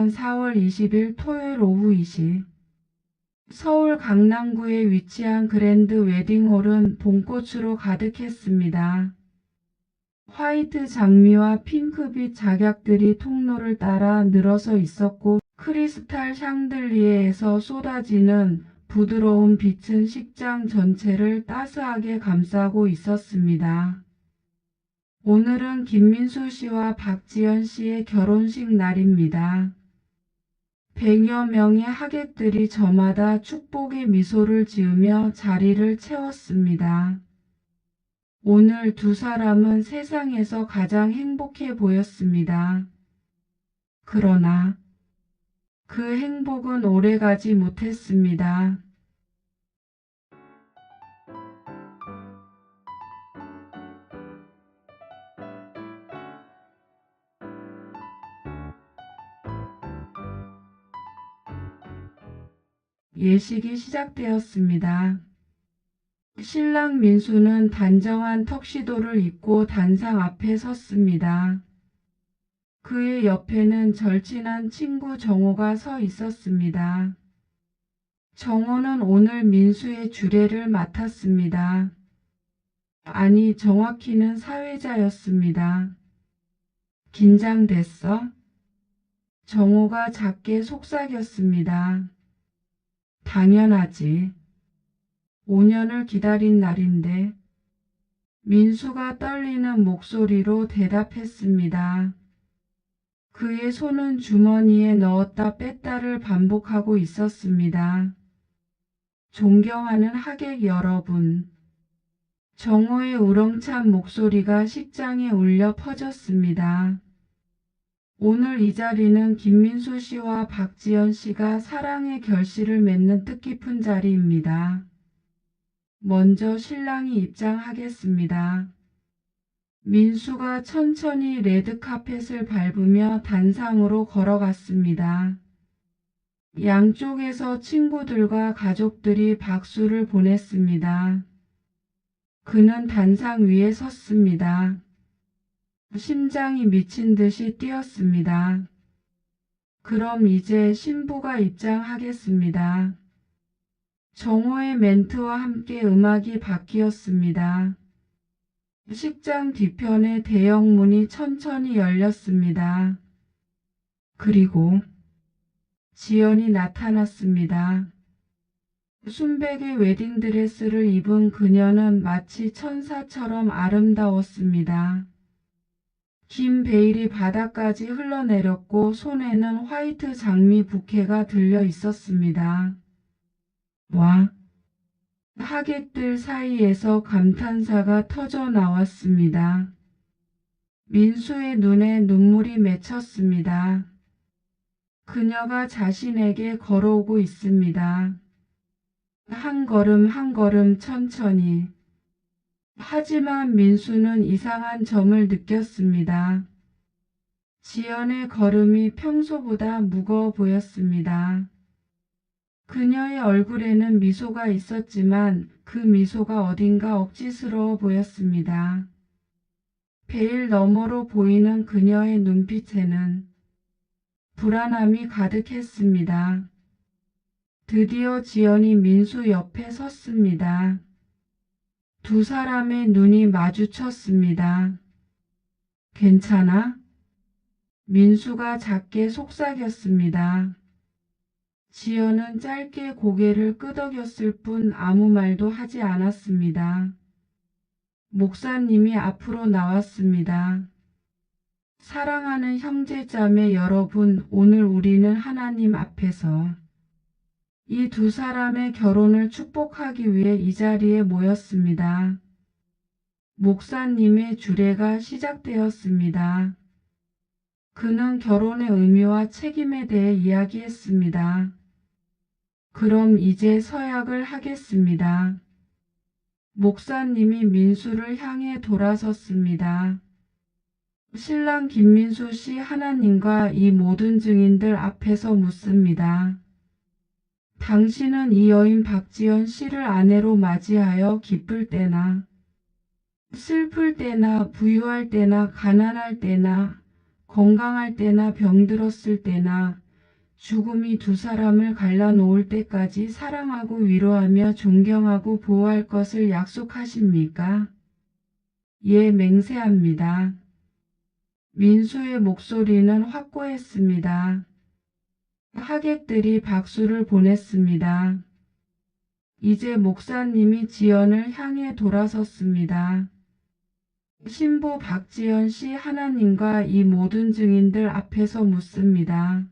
4월 20일 토요일 오후 2시 서울 강남구에 위치한 그랜드 웨딩홀은 봄꽃으로 가득했습니다. 화이트 장미와 핑크빛 작약들이 통로를 따라 늘어서 있었고 크리스탈 샹들리에에서 쏟아지는 부드러운 빛은 식장 전체를 따스하게 감싸고 있었습니다. 오늘은 김민수 씨와 박지연 씨의 결혼식 날입니다. 100여 명의 하객들이 저마다 축복의 미소를 지으며 자리를 채웠습니다. 오늘 두 사람은 세상에서 가장 행복해 보였습니다. 그러나 그 행복은 오래가지 못했습니다. 예식이 시작되었습니다. 신랑 민수는 단정한 턱시도를 입고 단상 앞에 섰습니다. 그의 옆에는 절친한 친구 정호가 서 있었습니다. 정호는 오늘 민수의 주례를 맡았습니다. 아니, 정확히는 사회자였습니다. 긴장됐어? 정호가 작게 속삭였습니다. 당연하지. 5년을 기다린 날인데. 민수가 떨리는 목소리로 대답했습니다. 그의 손은 주머니에 넣었다 뺐다를 반복하고 있었습니다. 존경하는 하객 여러분. 정호의 우렁찬 목소리가 식장에 울려 퍼졌습니다. 오늘 이 자리는 김민수 씨와 박지연 씨가 사랑의 결실을 맺는 뜻깊은 자리입니다. 먼저 신랑이 입장하겠습니다. 민수가 천천히 레드카펫을 밟으며 단상으로 걸어갔습니다. 양쪽에서 친구들과 가족들이 박수를 보냈습니다. 그는 단상 위에 섰습니다. 심장이 미친 듯이 뛰었습니다. 그럼 이제 신부가 입장하겠습니다. 정호의 멘트와 함께 음악이 바뀌었습니다. 식장 뒤편의 대형 문이 천천히 열렸습니다. 그리고 지연이 나타났습니다. 순백의 웨딩드레스를 입은 그녀는 마치 천사처럼 아름다웠습니다. 긴 베일이 바닥까지 흘러내렸고 손에는 화이트 장미 부케가 들려 있었습니다. 와! 하객들 사이에서 감탄사가 터져 나왔습니다. 민수의 눈에 눈물이 맺혔습니다. 그녀가 자신에게 걸어오고 있습니다. 한 걸음 한 걸음 천천히. 하지만 민수는 이상한 점을 느꼈습니다. 지연의 걸음이 평소보다 무거워 보였습니다. 그녀의 얼굴에는 미소가 있었지만 그 미소가 어딘가 억지스러워 보였습니다. 베일 너머로 보이는 그녀의 눈빛에는 불안함이 가득했습니다. 드디어 지연이 민수 옆에 섰습니다. 두 사람의 눈이 마주쳤습니다. 괜찮아? 민수가 작게 속삭였습니다. 지연은 짧게 고개를 끄덕였을 뿐 아무 말도 하지 않았습니다. 목사님이 앞으로 나왔습니다. 사랑하는 형제자매 여러분, 오늘 우리는 하나님 앞에서 이 두 사람의 결혼을 축복하기 위해 이 자리에 모였습니다. 목사님의 주례가 시작되었습니다. 그는 결혼의 의미와 책임에 대해 이야기했습니다. 그럼 이제 서약을 하겠습니다. 목사님이 민수를 향해 돌아섰습니다. 신랑 김민수 씨, 하나님과 이 모든 증인들 앞에서 묻습니다. 당신은 이 여인 박지연 씨를 아내로 맞이하여 기쁠 때나 슬플 때나 부유할 때나 가난할 때나 건강할 때나 병들었을 때나 죽음이 두 사람을 갈라놓을 때까지 사랑하고 위로하며 존경하고 보호할 것을 약속하십니까? 예, 맹세합니다. 민수의 목소리는 확고했습니다. 하객들이 박수를 보냈습니다. 이제 목사님이 지연을 향해 돌아섰습니다. 신부 박지연 씨, 하나님과 이 모든 증인들 앞에서 묻습니다.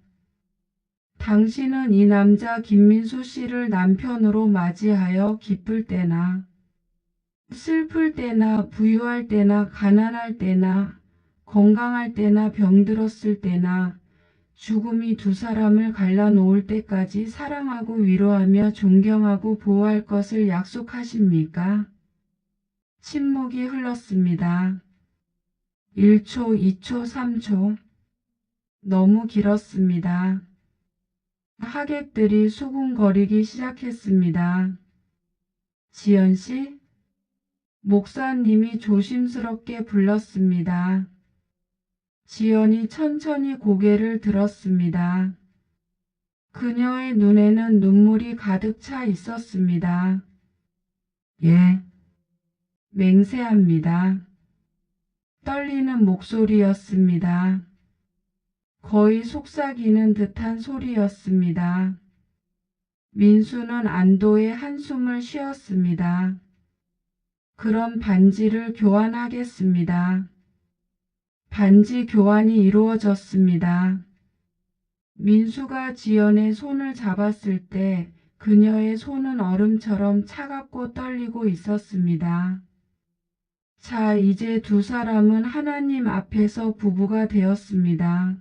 당신은 이 남자 김민수 씨를 남편으로 맞이하여 기쁠 때나 슬플 때나 부유할 때나 가난할 때나 건강할 때나 병들었을 때나 죽음이 두 사람을 갈라놓을 때까지 사랑하고 위로하며 존경하고 보호할 것을 약속하십니까? 침묵이 흘렀습니다. 1초, 2초, 3초. 너무 길었습니다. 하객들이 수군거리기 시작했습니다. 지연 씨? 목사님이 조심스럽게 불렀습니다. 지연이 천천히 고개를 들었습니다. 그녀의 눈에는 눈물이 가득 차 있었습니다. 예, 맹세합니다. 떨리는 목소리였습니다. 거의 속삭이는 듯한 소리였습니다. 민수는 안도의 한숨을 쉬었습니다. 그럼 반지를 교환하겠습니다. 반지 교환이 이루어졌습니다. 민수가 지연의 손을 잡았을 때 그녀의 손은 얼음처럼 차갑고 떨리고 있었습니다. 자, 이제 두 사람은 하나님 앞에서 부부가 되었습니다.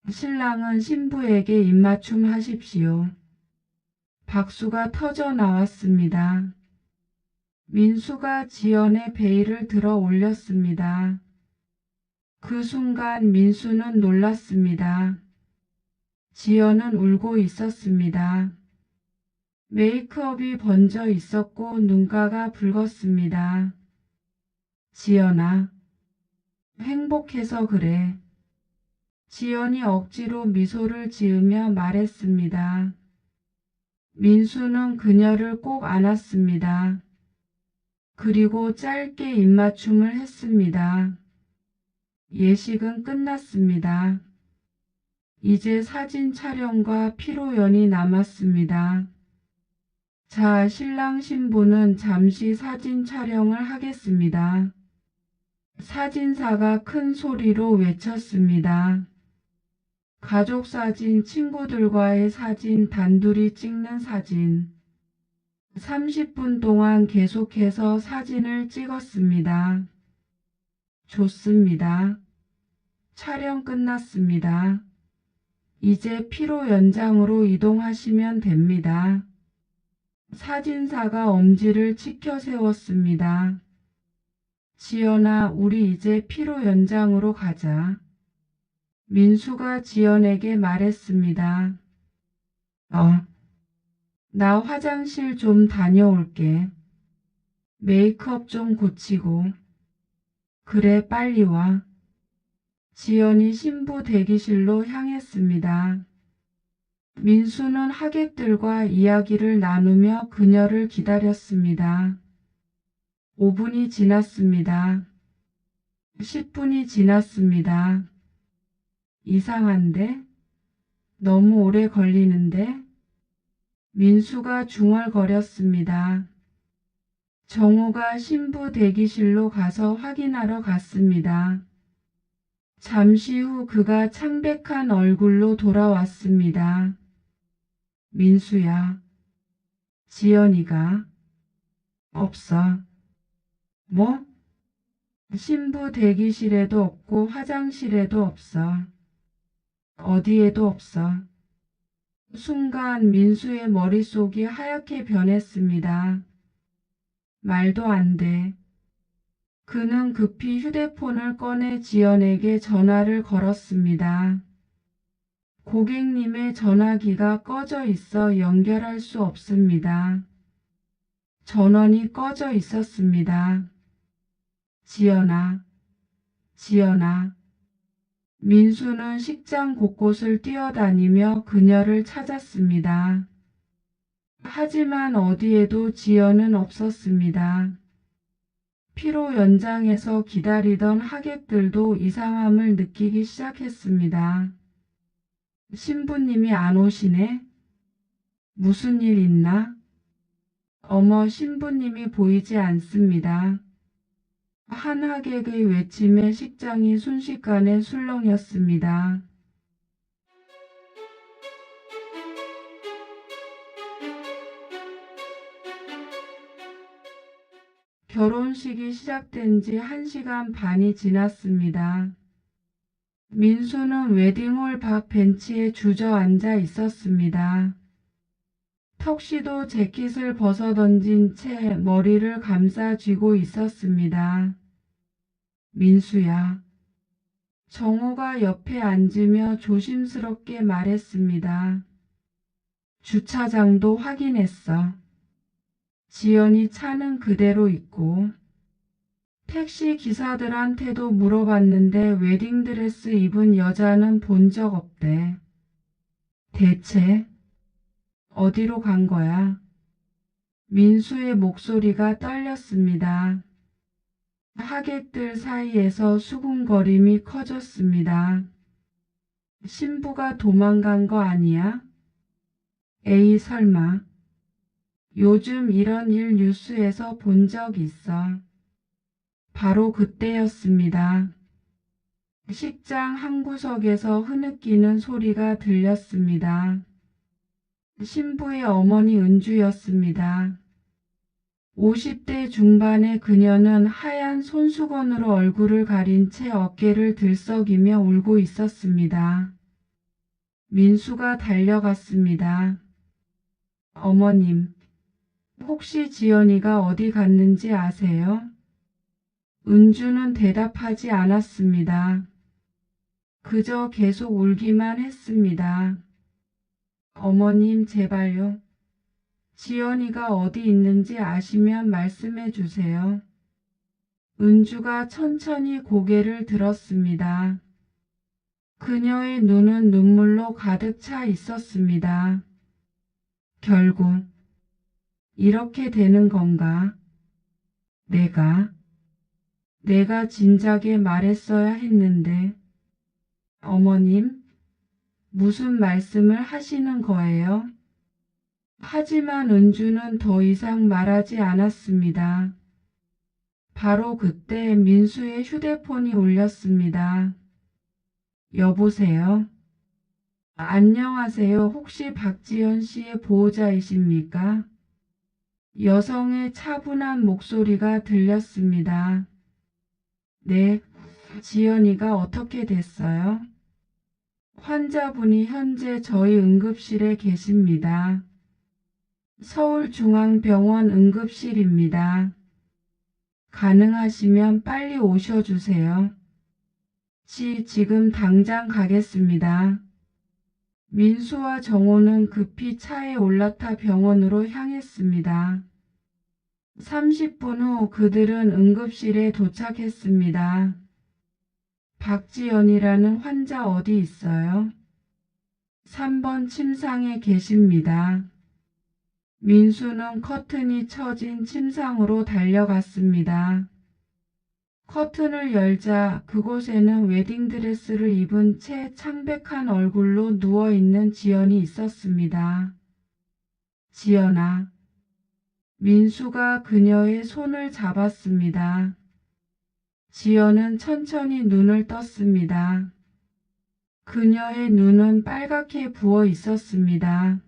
신랑은 신부에게 입맞춤 하십시오. 박수가 터져 나왔습니다. 민수가 지연의 베일을 들어 올렸습니다. 그 순간 민수는 놀랐습니다. 지연은 울고 있었습니다. 메이크업이 번져 있었고 눈가가 붉었습니다. 지연아, 행복해서 그래. 지연이 억지로 미소를 지으며 말했습니다. 민수는 그녀를 꼭 안았습니다. 그리고 짧게 입맞춤을 했습니다. 예식은 끝났습니다. 이제 사진 촬영과 피로연이 남았습니다. 자, 신랑 신부는 잠시 사진 촬영을 하겠습니다. 사진사가 큰 소리로 외쳤습니다. 가족 사진, 친구들과의 사진, 단둘이 찍는 사진. 30분 동안 계속해서 사진을 찍었습니다. 좋습니다. 촬영 끝났습니다. 이제 피로 연장으로 이동하시면 됩니다. 사진사가 엄지를 치켜 세웠습니다. 지연아, 우리 이제 피로 연장으로 가자. 민수가 지연에게 말했습니다. 나 화장실 좀 다녀올게. 메이크업 좀 고치고. 그래, 빨리 와. 지연이 신부 대기실로 향했습니다. 민수는 하객들과 이야기를 나누며 그녀를 기다렸습니다. 5분이 지났습니다. 10분이 지났습니다. 이상한데? 너무 오래 걸리는데? 민수가 중얼거렸습니다. 정우가 신부 대기실로 가서 확인하러 갔습니다. 잠시 후 그가 창백한 얼굴로 돌아왔습니다. 민수야, 지연이가 없어. 뭐? 신부 대기실에도 없고 화장실에도 없어. 어디에도 없어. 순간 민수의 머릿속이 하얗게 변했습니다. 말도 안 돼. 그는 급히 휴대폰을 꺼내 지연에게 전화를 걸었습니다. 고객님의 전화기가 꺼져 있어 연결할 수 없습니다. 전원이 꺼져 있었습니다. 지연아, 지연아. 민수는 식장 곳곳을 뛰어다니며 그녀를 찾았습니다. 하지만 어디에도 지연은 없었습니다. 피로 연장해서 기다리던 하객들도 이상함을 느끼기 시작했습니다. 신부님이 안 오시네? 무슨 일 있나? 어머, 신부님이 보이지 않습니다. 한 하객의 외침에 식장이 순식간에 술렁였습니다. 결혼식이 시작된 지 1시간 반이 지났습니다. 민수는 웨딩홀 밖 벤치에 주저앉아 있었습니다. 턱시도 재킷을 벗어던진 채 머리를 감싸 쥐고 있었습니다. 민수야. 정호가 옆에 앉으며 조심스럽게 말했습니다. 주차장도 확인했어. 지연이 차는 그대로 있고 택시 기사들한테도 물어봤는데 웨딩드레스 입은 여자는 본 적 없대. 대체 어디로 간 거야? 민수의 목소리가 떨렸습니다. 하객들 사이에서 수군거림이 커졌습니다. 신부가 도망간 거 아니야? 에이 설마. 요즘 이런 일 뉴스에서 본 적 있어. 바로 그때였습니다. 식장 한 구석에서 흐느끼는 소리가 들렸습니다. 신부의 어머니 은주였습니다. 50대 중반의 그녀는 하얀 손수건으로 얼굴을 가린 채 어깨를 들썩이며 울고 있었습니다. 민수가 달려갔습니다. 어머님, 혹시 지연이가 어디 갔는지 아세요? 은주는 대답하지 않았습니다. 그저 계속 울기만 했습니다. 어머님, 제발요. 지연이가 어디 있는지 아시면 말씀해 주세요. 은주가 천천히 고개를 들었습니다. 그녀의 눈은 눈물로 가득 차 있었습니다. 결국 이렇게 되는 건가? 내가 진작에 말했어야 했는데. 어머님, 무슨 말씀을 하시는 거예요? 하지만 은주는 더 이상 말하지 않았습니다. 바로 그때 민수의 휴대폰이 울렸습니다. 여보세요? 안녕하세요. 혹시 박지연 씨의 보호자이십니까? 여성의 차분한 목소리가 들렸습니다. 네, 지연이가 어떻게 됐어요? 환자분이 현재 저희 응급실에 계십니다. 서울중앙병원 응급실입니다. 가능하시면 빨리 오셔주세요. 지금 당장 가겠습니다. 민수와 정호는 급히 차에 올라타 병원으로 향했습니다. 30분 후 그들은 응급실에 도착했습니다. 박지연이라는 환자 어디 있어요? 3번 침상에 계십니다. 민수는 커튼이 쳐진 침상으로 달려갔습니다. 커튼을 열자 그곳에는 웨딩드레스를 입은 채 창백한 얼굴로 누워있는 지연이 있었습니다. 지연아. 민수가 그녀의 손을 잡았습니다. 지연은 천천히 눈을 떴습니다. 그녀의 눈은 빨갛게 부어 있었습니다.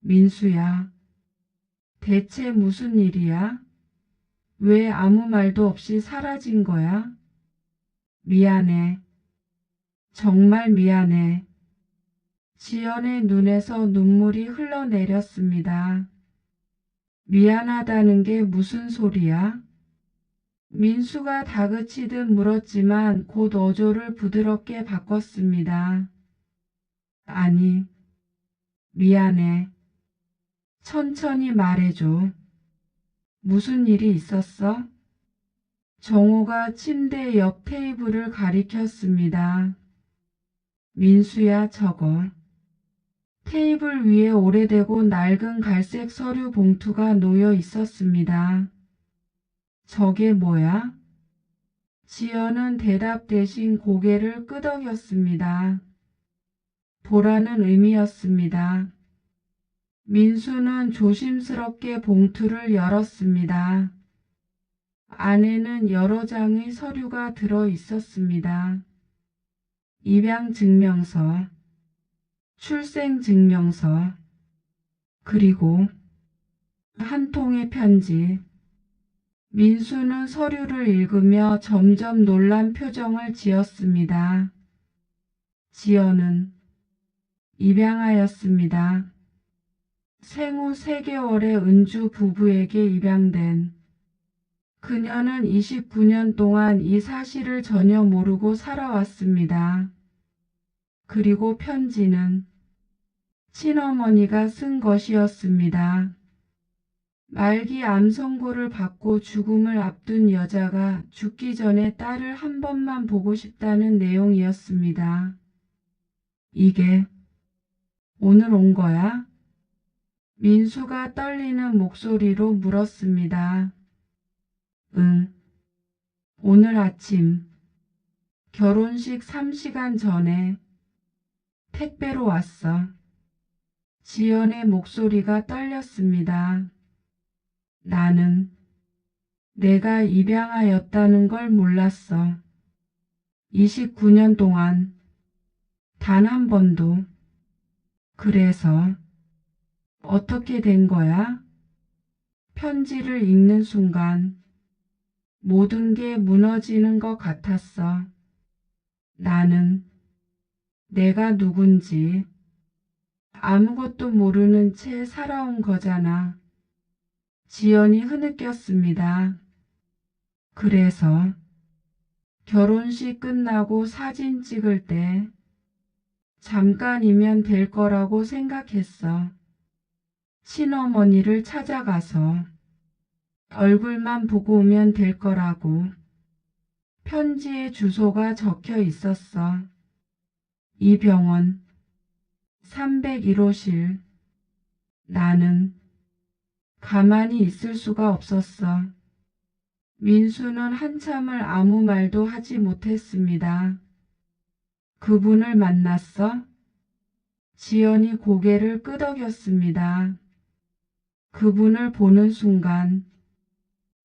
민수야, 대체 무슨 일이야? 왜 아무 말도 없이 사라진 거야? 미안해. 정말 미안해. 지연의 눈에서 눈물이 흘러내렸습니다. 미안하다는 게 무슨 소리야? 민수가 다그치듯 물었지만 곧 어조를 부드럽게 바꿨습니다. 아니, 미안해. 천천히 말해줘. 무슨 일이 있었어? 정호가 침대 옆 테이블을 가리켰습니다. 민수야, 저거. 테이블 위에 오래되고 낡은 갈색 서류 봉투가 놓여 있었습니다. 저게 뭐야? 지연은 대답 대신 고개를 끄덕였습니다. 보라는 의미였습니다. 민수는 조심스럽게 봉투를 열었습니다. 안에는 여러 장의 서류가 들어 있었습니다. 입양증명서, 출생증명서, 그리고 한 통의 편지. 민수는 서류를 읽으며 점점 놀란 표정을 지었습니다. 지연은 입양하였습니다. 생후 3개월의 은주 부부에게 입양된 그녀는 29년 동안 이 사실을 전혀 모르고 살아왔습니다. 그리고 편지는 친어머니가 쓴 것이었습니다. 말기 암 선고를 받고 죽음을 앞둔 여자가 죽기 전에 딸을 한 번만 보고 싶다는 내용이었습니다. 이게 오늘 온 거야? 민수가 떨리는 목소리로 물었습니다. 응, 오늘 아침 결혼식 3시간 전에 택배로 왔어. 지연의 목소리가 떨렸습니다. 나는 내가 입양하였다는 걸 몰랐어. 29년 동안 단 한 번도. 그래서 어떻게 된 거야? 편지를 읽는 순간 모든 게 무너지는 것 같았어. 나는 내가 누군지 아무것도 모르는 채 살아온 거잖아. 지연이 흐느꼈습니다. 그래서 결혼식 끝나고 사진 찍을 때 잠깐이면 될 거라고 생각했어. 친어머니를 찾아가서 얼굴만 보고 오면 될 거라고. 편지에 주소가 적혀 있었어. 이 병원 301호실. 나는 가만히 있을 수가 없었어. 민수는 한참을 아무 말도 하지 못했습니다. 그분을 만났어? 지연이 고개를 끄덕였습니다. 그분을 보는 순간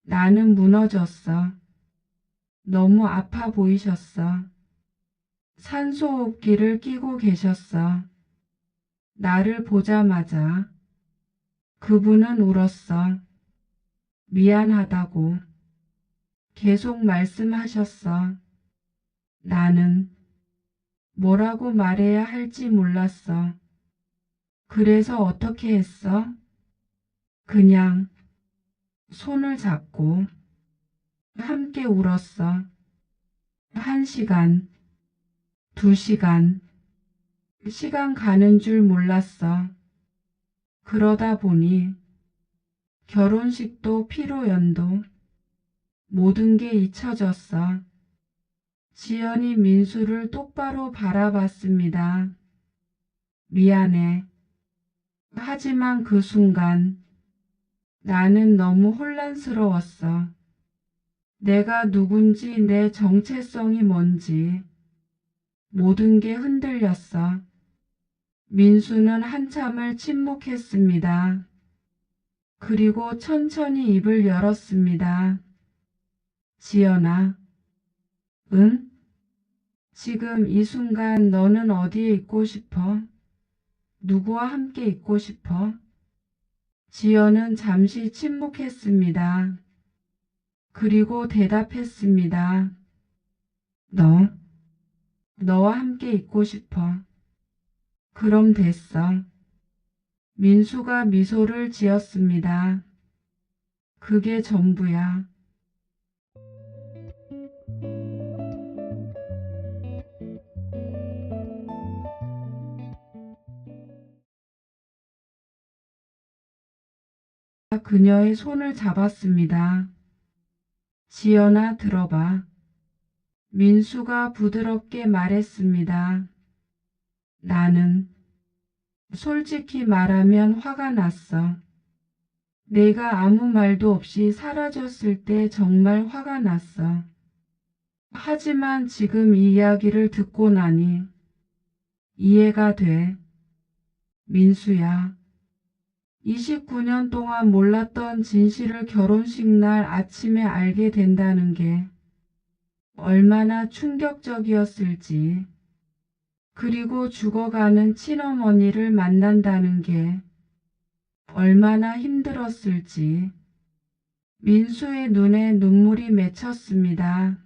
나는 무너졌어. 너무 아파 보이셨어. 산소호흡기를 끼고 계셨어. 나를 보자마자 그분은 울었어. 미안하다고 계속 말씀하셨어. 나는 뭐라고 말해야 할지 몰랐어. 그래서 어떻게 했어? 그냥 손을 잡고 함께 울었어. 1시간, 2시간, 시간 가는 줄 몰랐어. 그러다 보니 결혼식도 피로연도 모든 게 잊혀졌어. 지연이 민수를 똑바로 바라봤습니다. 미안해. 하지만 그 순간 나는 너무 혼란스러웠어. 내가 누군지 내 정체성이 뭔지 모든 게 흔들렸어. 민수는 한참을 침묵했습니다. 그리고 천천히 입을 열었습니다. 지연아, 응? 지금 이 순간 너는 어디에 있고 싶어? 누구와 함께 있고 싶어? 지연은 잠시 침묵했습니다. 그리고 대답했습니다. 너와 함께 있고 싶어. 그럼 됐어. 민수가 미소를 지었습니다. 그게 전부야. 그녀의 손을 잡았습니다. 지연아, 들어봐. 민수가 부드럽게 말했습니다. 나는 솔직히 말하면 화가 났어. 내가 아무 말도 없이 사라졌을 때 정말 화가 났어. 하지만 지금 이 이야기를 듣고 나니 이해가 돼. 민수야, 29년 동안 몰랐던 진실을 결혼식 날 아침에 알게 된다는 게 얼마나 충격적이었을지, 그리고 죽어가는 친어머니를 만난다는 게 얼마나 힘들었을지. 민수의 눈에 눈물이 맺혔습니다.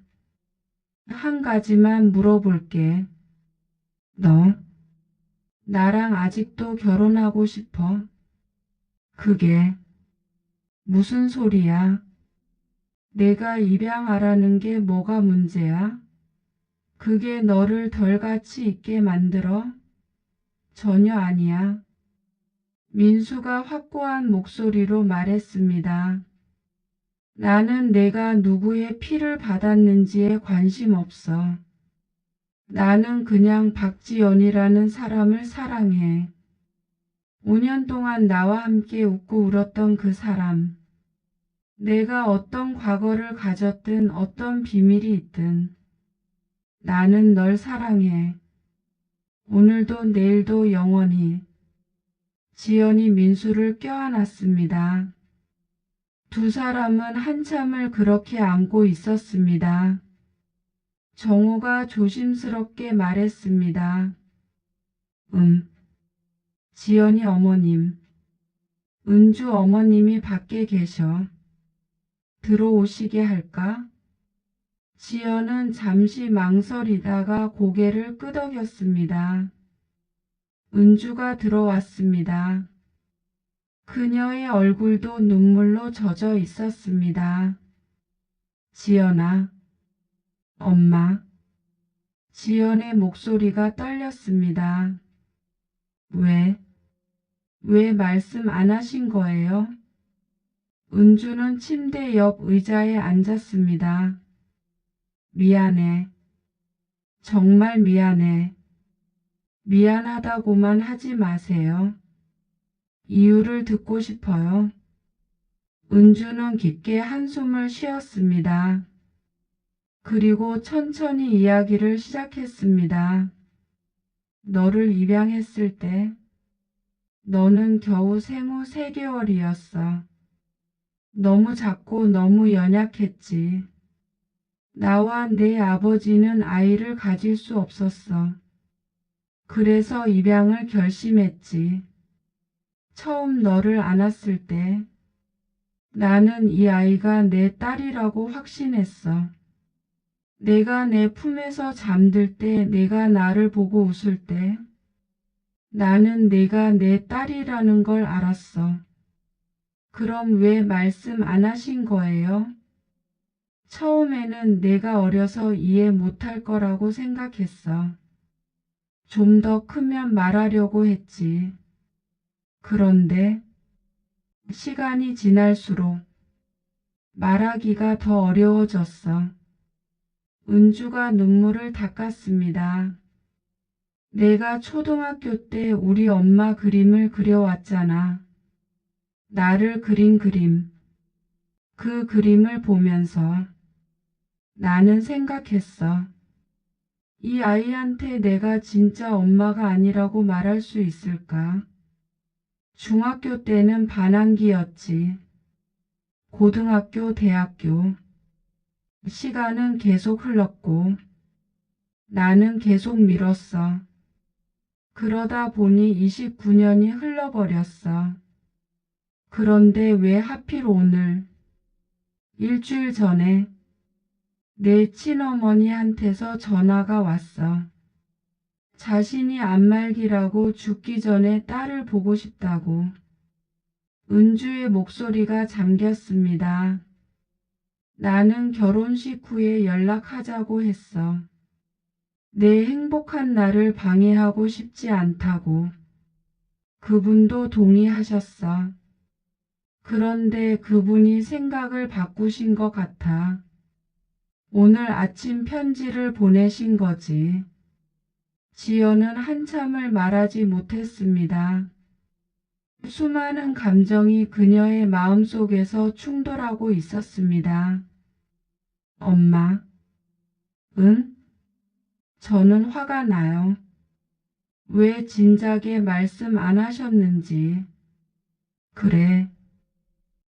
한 가지만 물어볼게. 너 나랑 아직도 결혼하고 싶어? 그게 무슨 소리야? 내가 입양하라는 게 뭐가 문제야? 그게 너를 덜 가치 있게 만들어? 전혀 아니야. 민수가 확고한 목소리로 말했습니다. 나는 내가 누구의 피를 받았는지에 관심 없어. 나는 그냥 박지연이라는 사람을 사랑해. 5년 동안 나와 함께 웃고 울었던 그 사람. 내가 어떤 과거를 가졌든 어떤 비밀이 있든 나는 널 사랑해. 오늘도 내일도 영원히. 지연이 민수를 껴안았습니다. 두 사람은 한참을 그렇게 안고 있었습니다. 정우가 조심스럽게 말했습니다. 지연이 어머님. 은주 어머님이 밖에 계셔. 들어오시게 할까? 지연은 잠시 망설이다가 고개를 끄덕였습니다. 은주가 들어왔습니다. 그녀의 얼굴도 눈물로 젖어 있었습니다. 지연아, 엄마. 지연의 목소리가 떨렸습니다. 왜 말씀 안 하신 거예요? 은주는 침대 옆 의자에 앉았습니다. 미안해. 정말 미안해. 미안하다고만 하지 마세요. 이유를 듣고 싶어요. 은주는 깊게 한숨을 쉬었습니다. 그리고 천천히 이야기를 시작했습니다. 너를 입양했을 때 너는 겨우 생후 3개월이었어. 너무 작고 너무 연약했지. 나와 내 아버지는 아이를 가질 수 없었어. 그래서 입양을 결심했지. 처음 너를 안았을 때 나는 이 아이가 내 딸이라고 확신했어. 내가 내 품에서 잠들 때, 내가 나를 보고 웃을 때 나는 내가 내 딸이라는 걸 알았어. 그럼 왜 말씀 안 하신 거예요? 처음에는 내가 어려서 이해 못할 거라고 생각했어. 좀 더 크면 말하려고 했지. 그런데 시간이 지날수록 말하기가 더 어려워졌어. 은주가 눈물을 닦았습니다. 내가 초등학교 때 우리 엄마 그림을 그려왔잖아. 나를 그린 그림. 그 그림을 보면서 나는 생각했어. 이 아이한테 내가 진짜 엄마가 아니라고 말할 수 있을까? 중학교 때는 반항기였지. 고등학교, 대학교. 시간은 계속 흘렀고 나는 계속 미뤘어. 그러다 보니 29년이 흘러버렸어. 그런데 왜 하필 오늘, 일주일 전에 내 친어머니한테서 전화가 왔어. 자신이 안말기라고 죽기 전에 딸을 보고 싶다고. 은주의 목소리가 잠겼습니다. 나는 결혼식 후에 연락하자고 했어. 내 행복한 날을 방해하고 싶지 않다고. 그분도 동의하셨어. 그런데 그분이 생각을 바꾸신 것 같아. 오늘 아침 편지를 보내신 거지. 지연은 한참을 말하지 못했습니다. 수많은 감정이 그녀의 마음속에서 충돌하고 있었습니다. 엄마, 응? 저는 화가 나요. 왜 진작에 말씀 안 하셨는지. 그래,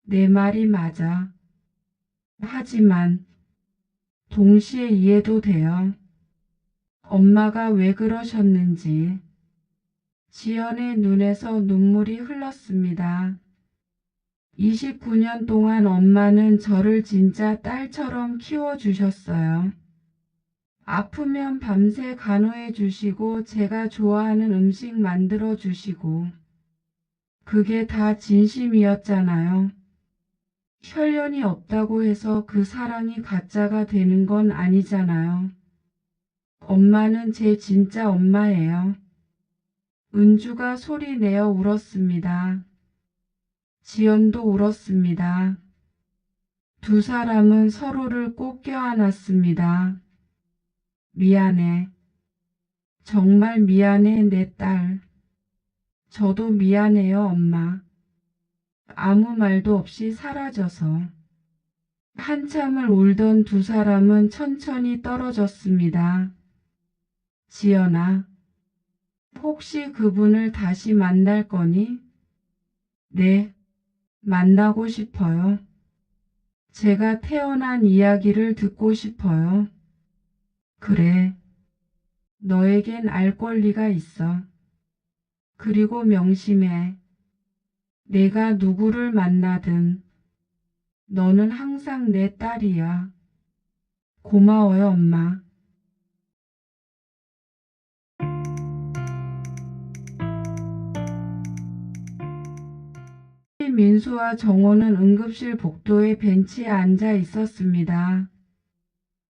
내 말이 맞아. 하지만 동시에 이해도 돼요. 엄마가 왜 그러셨는지. 지연의 눈에서 눈물이 흘렀습니다. 29년 동안 엄마는 저를 진짜 딸처럼 키워주셨어요. 아프면 밤새 간호해 주시고 제가 좋아하는 음식 만들어 주시고 그게 다 진심이었잖아요. 혈연이 없다고 해서 그 사랑이 가짜가 되는 건 아니잖아요. 엄마는 제 진짜 엄마예요. 은주가 소리내어 울었습니다. 지연도 울었습니다. 두 사람은 서로를 꼭 껴안았습니다. 미안해. 정말 미안해, 내 딸. 저도 미안해요, 엄마. 아무 말도 없이 사라져서. 한참을 울던 두 사람은 천천히 떨어졌습니다. 지연아, 혹시 그분을 다시 만날 거니? 네, 만나고 싶어요. 제가 태어난 이야기를 듣고 싶어요. 그래, 너에겐 알 권리가 있어. 그리고 명심해. 내가 누구를 만나든 너는 항상 내 딸이야. 고마워요, 엄마. 민수와 정호는 응급실 복도의 벤치에 앉아 있었습니다.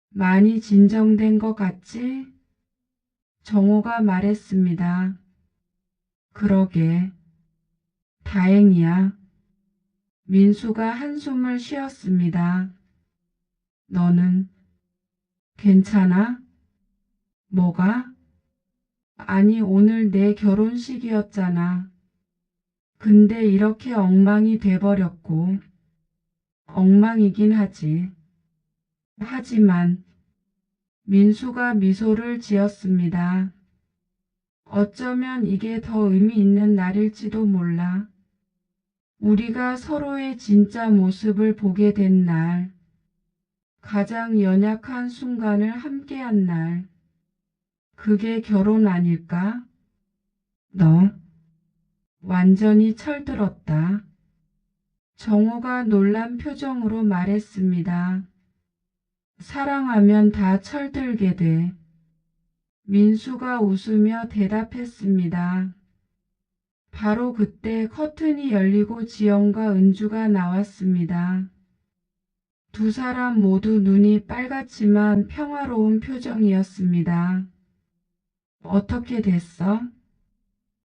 많이 진정된 것 같지? 정호가 말했습니다. 그러게. 다행이야. 민수가 한숨을 쉬었습니다. 너는 괜찮아? 뭐가? 아니, 오늘 내 결혼식이었잖아. 근데 이렇게 엉망이 돼버렸고. 엉망이긴 하지. 하지만 민수가 미소를 지었습니다. 어쩌면 이게 더 의미 있는 날일지도 몰라. 우리가 서로의 진짜 모습을 보게 된 날, 가장 연약한 순간을 함께한 날, 그게 결혼 아닐까? 너 완전히 철들었다. 정호가 놀란 표정으로 말했습니다. 사랑하면 다 철들게 돼. 민수가 웃으며 대답했습니다. 바로 그때 커튼이 열리고 지연과 은주가 나왔습니다. 두 사람 모두 눈이 빨갛지만 평화로운 표정이었습니다. 어떻게 됐어?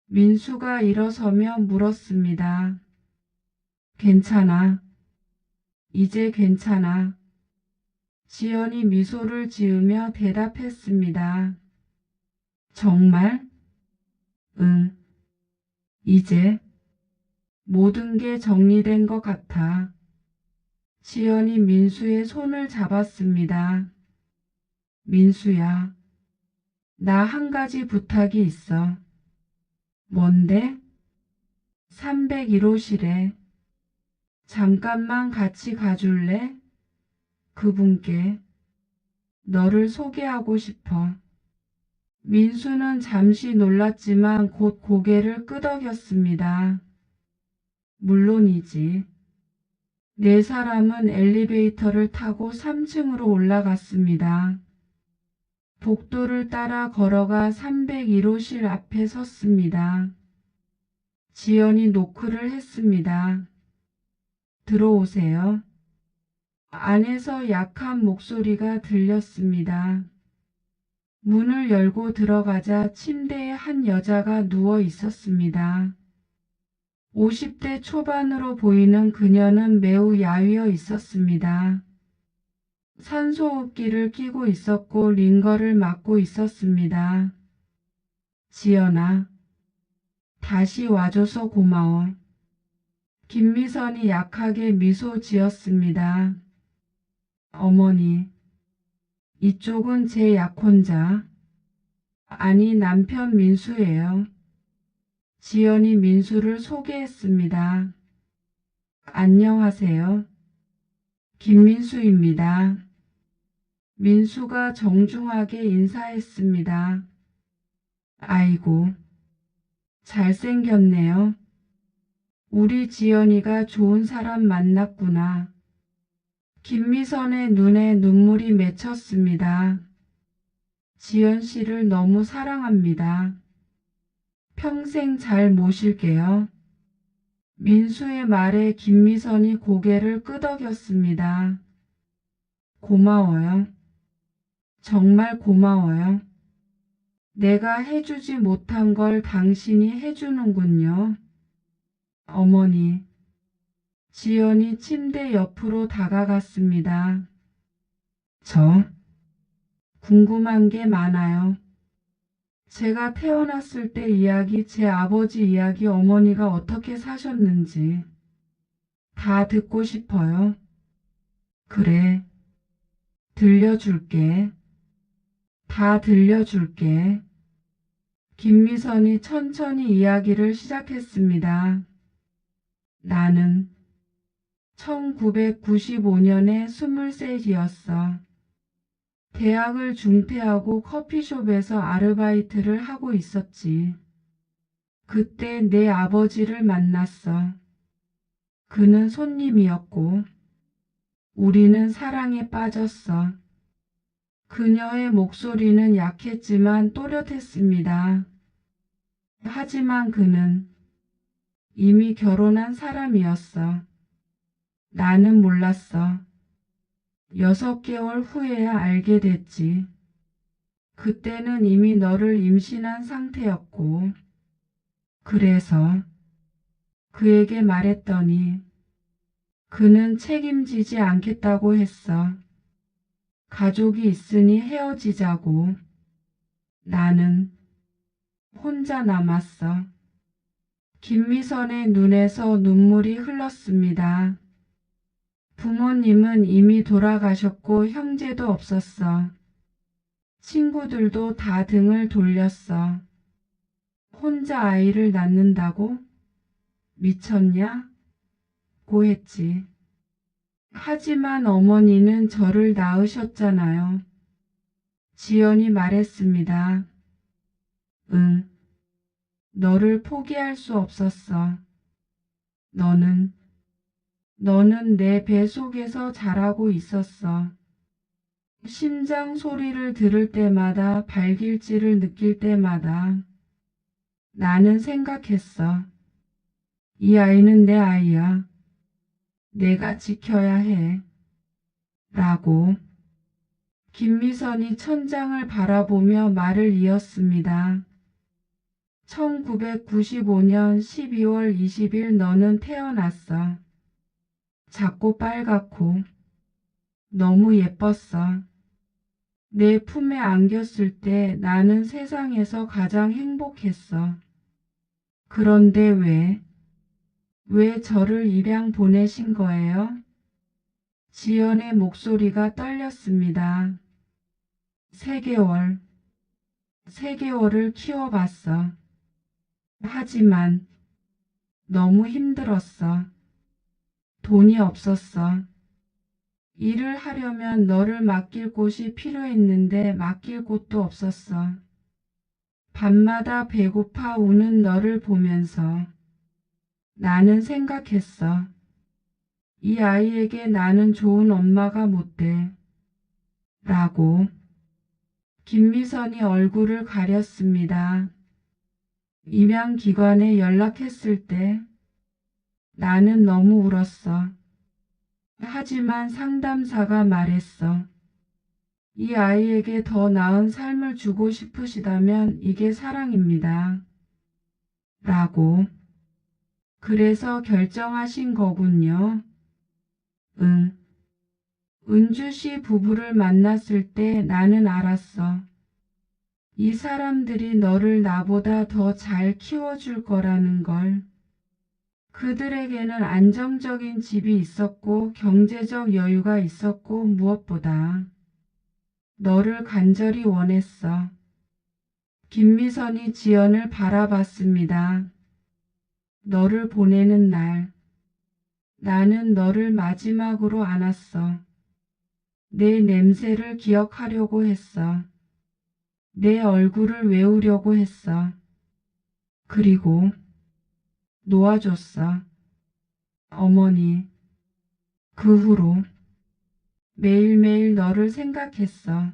민수가 일어서며 물었습니다. 괜찮아. 이제 괜찮아. 지연이 미소를 지으며 대답했습니다. 정말? 응. 이제 모든 게 정리된 것 같아. 지연이 민수의 손을 잡았습니다. 민수야, 나 한 가지 부탁이 있어. 뭔데? 301호실에 잠깐만 같이 가줄래? 그분께 너를 소개하고 싶어. 민수는 잠시 놀랐지만 곧 고개를 끄덕였습니다. 물론이지. 네 사람은 엘리베이터를 타고 3층으로 올라갔습니다. 복도를 따라 걸어가 301호실 앞에 섰습니다. 지연이 노크를 했습니다. 들어오세요. 안에서 약한 목소리가 들렸습니다. 문을 열고 들어가자 침대에 한 여자가 누워 있었습니다. 50대 초반으로 보이는 그녀는 매우 야위어 있었습니다. 산소호흡기를 끼고 있었고 링거를 맞고 있었습니다. 지연아, 다시 와줘서 고마워. 김미선이 약하게 미소 지었습니다. 어머니, 이쪽은 제 약혼자. 아니 남편 민수예요. 지연이 민수를 소개했습니다. 안녕하세요. 김민수입니다. 민수가 정중하게 인사했습니다. 아이고, 잘생겼네요. 우리 지연이가 좋은 사람 만났구나. 김미선의 눈에 눈물이 맺혔습니다. 지연 씨를 너무 사랑합니다. 평생 잘 모실게요. 민수의 말에 김미선이 고개를 끄덕였습니다. 고마워요. 정말 고마워요. 내가 해주지 못한 걸 당신이 해주는군요. 어머니, 지연이 침대 옆으로 다가갔습니다. 저 궁금한 게 많아요. 제가 태어났을 때 이야기, 제 아버지 이야기, 어머니가 어떻게 사셨는지 다 듣고 싶어요. 그래, 들려줄게. 다 들려줄게. 김미선이 천천히 이야기를 시작했습니다. 나는 1995년에 23이었어. 대학을 중퇴하고 커피숍에서 아르바이트를 하고 있었지. 그때 내 아버지를 만났어. 그는 손님이었고 우리는 사랑에 빠졌어. 그녀의 목소리는 약했지만 또렷했습니다. 하지만 그는 이미 결혼한 사람이었어. 나는 몰랐어. 6개월 후에야 알게 됐지. 그때는 이미 너를 임신한 상태였고, 그래서 그에게 말했더니 그는 책임지지 않겠다고 했어. 가족이 있으니 헤어지자고. 나는 혼자 남았어. 김미선의 눈에서 눈물이 흘렀습니다. 부모님은 이미 돌아가셨고 형제도 없었어. 친구들도 다 등을 돌렸어. 혼자 아이를 낳는다고? 미쳤냐? 고 했지. 하지만 어머니는 저를 낳으셨잖아요. 지연이 말했습니다. 응, 너를 포기할 수 없었어. 너는 내 배 속에서 자라고 있었어. 심장 소리를 들을 때마다, 발길질을 느낄 때마다 나는 생각했어. 이 아이는 내 아이야. 내가 지켜야 해. 라고. 김미선이 천장을 바라보며 말을 이었습니다. 1995년 12월 20일 너는 태어났어. 작고 빨갛고 너무 예뻤어. 내 품에 안겼을 때 나는 세상에서 가장 행복했어. 그런데 왜 저를 입양 보내신 거예요? 지연의 목소리가 떨렸습니다. 3개월, 3개월을 키워봤어. 하지만 너무 힘들었어. 돈이 없었어. 일을 하려면 너를 맡길 곳이 필요했는데 맡길 곳도 없었어. 밤마다 배고파 우는 너를 보면서 나는 생각했어. 이 아이에게 나는 좋은 엄마가 못 돼. 라고. 김미선이 얼굴을 가렸습니다. 입양기관에 연락했을 때 나는 너무 울었어. 하지만 상담사가 말했어. 이 아이에게 더 나은 삶을 주고 싶으시다면 이게 사랑입니다. 라고. 그래서 결정하신 거군요. 응, 은주 씨 부부를 만났을 때 나는 알았어. 이 사람들이 너를 나보다 더 잘 키워줄 거라는 걸. 그들에게는 안정적인 집이 있었고 경제적 여유가 있었고 무엇보다 너를 간절히 원했어. 김미선이 지연을 바라봤습니다. 너를 보내는 날 나는 너를 마지막으로 안았어. 내 냄새를 기억하려고 했어. 내 얼굴을 외우려고 했어. 그리고 놓아줬어. 어머니, 그 후로 매일매일 너를 생각했어.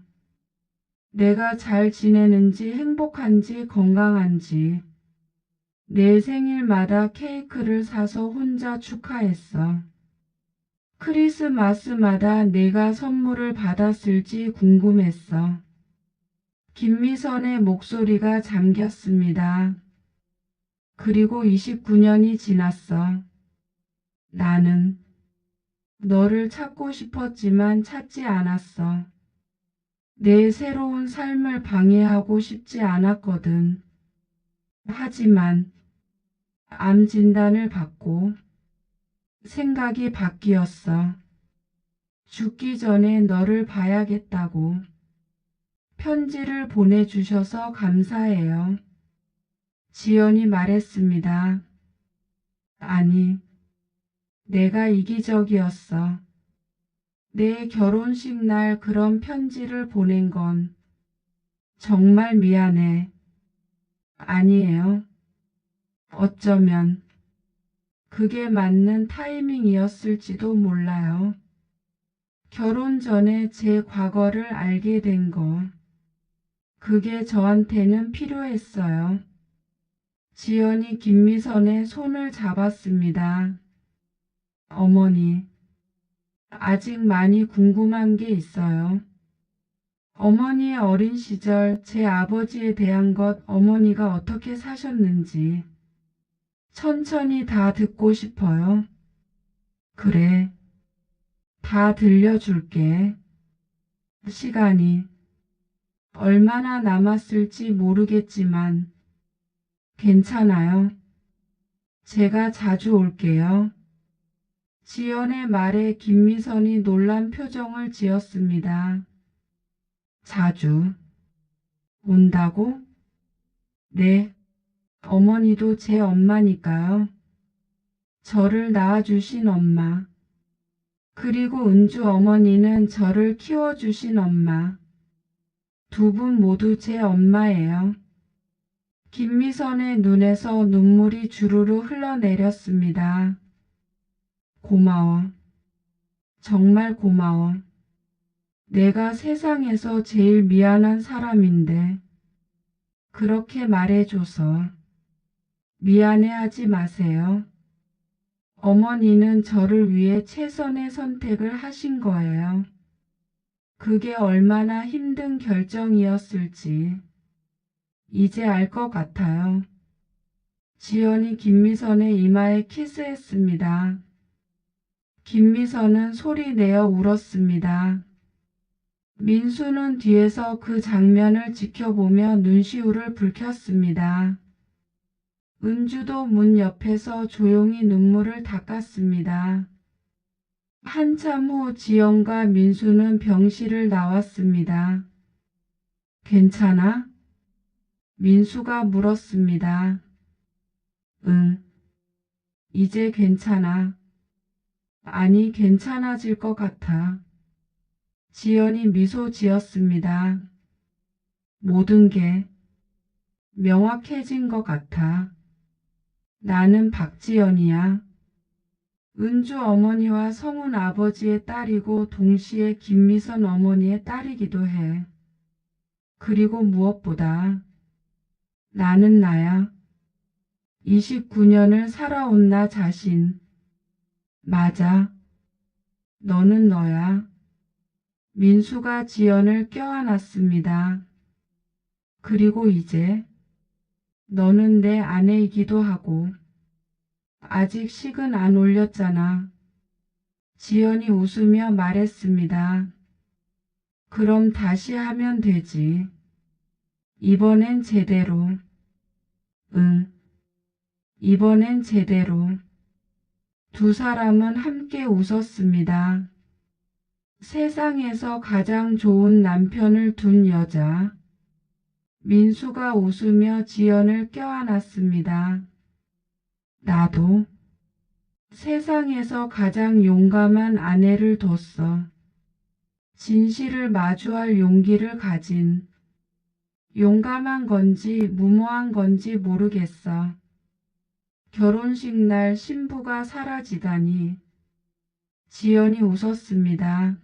내가 잘 지내는지 행복한지 건강한지. 내 생일마다 케이크를 사서 혼자 축하했어. 크리스마스마다 내가 선물을 받았을지 궁금했어. 김미선의 목소리가 잠겼습니다. 그리고 29년이 지났어. 나는 너를 찾고 싶었지만 찾지 않았어. 내 새로운 삶을 방해하고 싶지 않았거든. 하지만 암 진단을 받고 생각이 바뀌었어. 죽기 전에 너를 봐야겠다고. 편지를 보내주셔서 감사해요. 지연이 말했습니다. 아니, 내가 이기적이었어. 내 결혼식 날 그런 편지를 보낸 건 정말 미안해. 아니에요. 어쩌면 그게 맞는 타이밍이었을지도 몰라요. 결혼 전에 제 과거를 알게 된 거. 그게 저한테는 필요했어요. 지연이 김미선의 손을 잡았습니다. 어머니, 아직 많이 궁금한 게 있어요. 어머니의 어린 시절 제 아버지에 대한 것, 어머니가 어떻게 사셨는지 천천히 다 듣고 싶어요. 그래, 다 들려줄게. 시간이 얼마나 남았을지 모르겠지만 괜찮아요. 제가 자주 올게요. 지연의 말에 김미선이 놀란 표정을 지었습니다. 자주 온다고? 네, 어머니도 제 엄마니까요. 저를 낳아주신 엄마. 그리고 은주 어머니는 저를 키워주신 엄마. 두 분 모두 제 엄마예요. 김미선의 눈에서 눈물이 주르르 흘러내렸습니다. 고마워. 정말 고마워. 내가 세상에서 제일 미안한 사람인데 그렇게 말해줘서 미안해하지 마세요. 어머니는 저를 위해 최선의 선택을 하신 거예요. 그게 얼마나 힘든 결정이었을지 이제 알 것 같아요. 지연이 김미선의 이마에 키스했습니다. 김미선은 소리내어 울었습니다. 민수는 뒤에서 그 장면을 지켜보며 눈시울을 붉혔습니다. 은주도 문 옆에서 조용히 눈물을 닦았습니다. 한참 후 지연과 민수는 병실을 나왔습니다. 괜찮아? 민수가 물었습니다. 응, 이제 괜찮아. 아니, 괜찮아질 것 같아. 지연이 미소 지었습니다. 모든 게 명확해진 것 같아. 나는 박지연이야. 은주 어머니와 성훈 아버지의 딸이고 동시에 김미선 어머니의 딸이기도 해. 그리고 무엇보다 나는 나야. 29년을 살아온 나 자신. 맞아. 너는 너야. 민수가 지연을 껴안았습니다. 그리고 이제 너는 내 아내이기도 하고 아직 식은 안 올렸잖아. 지연이 웃으며 말했습니다. 그럼 다시 하면 되지. 이번엔 제대로. 응, 이번엔 제대로. 두 사람은 함께 웃었습니다. 세상에서 가장 좋은 남편을 둔 여자. 민수가 웃으며 지연을 껴안았습니다. 나도 세상에서 가장 용감한 아내를 뒀어. 진실을 마주할 용기를 가진. 용감한 건지 무모한 건지 모르겠어. 결혼식 날 신부가 사라지다니. 지연이 웃었습니다.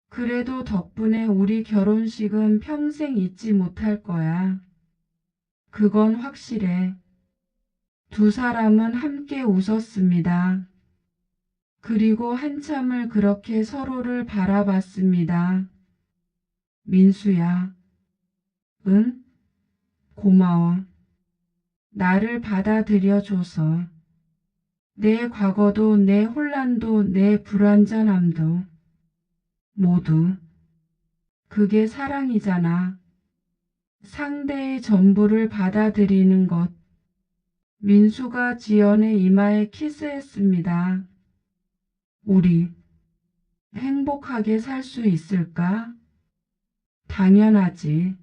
그래도 덕분에 우리 결혼식은 평생 잊지 못할 거야. 그건 확실해. 두 사람은 함께 웃었습니다. 그리고 한참을 그렇게 서로를 바라봤습니다. 민수야. 응? 고마워. 나를 받아들여줘서. 내 과거도 내 혼란도 내 불완전함도 모두 그게 사랑이잖아. 상대의 전부를 받아들이는 것. 민수가 지연의 이마에 키스했습니다. 우리 행복하게 살 수 있을까? 당연하지.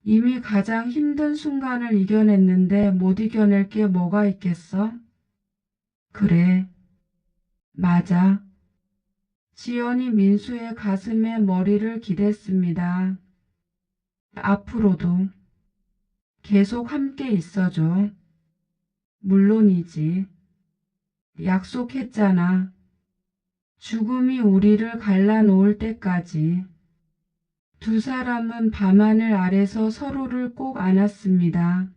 이미 가장 힘든 순간을 이겨냈는데 못 이겨낼 게 뭐가 있겠어? 그래, 맞아. 지연이 민수의 가슴에 머리를 기댔습니다. 앞으로도 계속 함께 있어줘. 물론이지. 약속했잖아. 죽음이 우리를 갈라놓을 때까지. 두 사람은 밤하늘 아래서 서로를 꼭 안았습니다.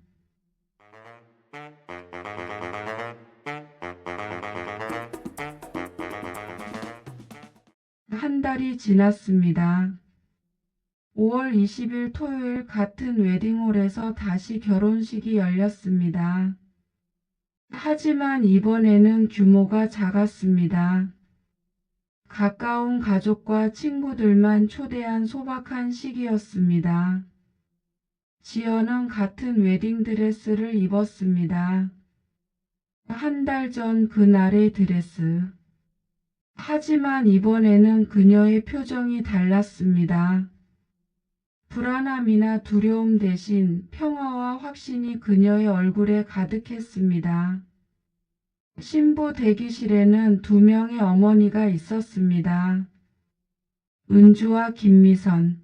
한 달이 지났습니다. 5월 20일 토요일 같은 웨딩홀에서 다시 결혼식이 열렸습니다. 하지만 이번에는 규모가 작았습니다. 가까운 가족과 친구들만 초대한 소박한 식이었습니다. 지연은 같은 웨딩드레스를 입었습니다. 한 달 전 그날의 드레스. 하지만 이번에는 그녀의 표정이 달랐습니다. 불안함이나 두려움 대신 평화와 확신이 그녀의 얼굴에 가득했습니다. 신부 대기실에는 두 명의 어머니가 있었습니다. 은주와 김미선.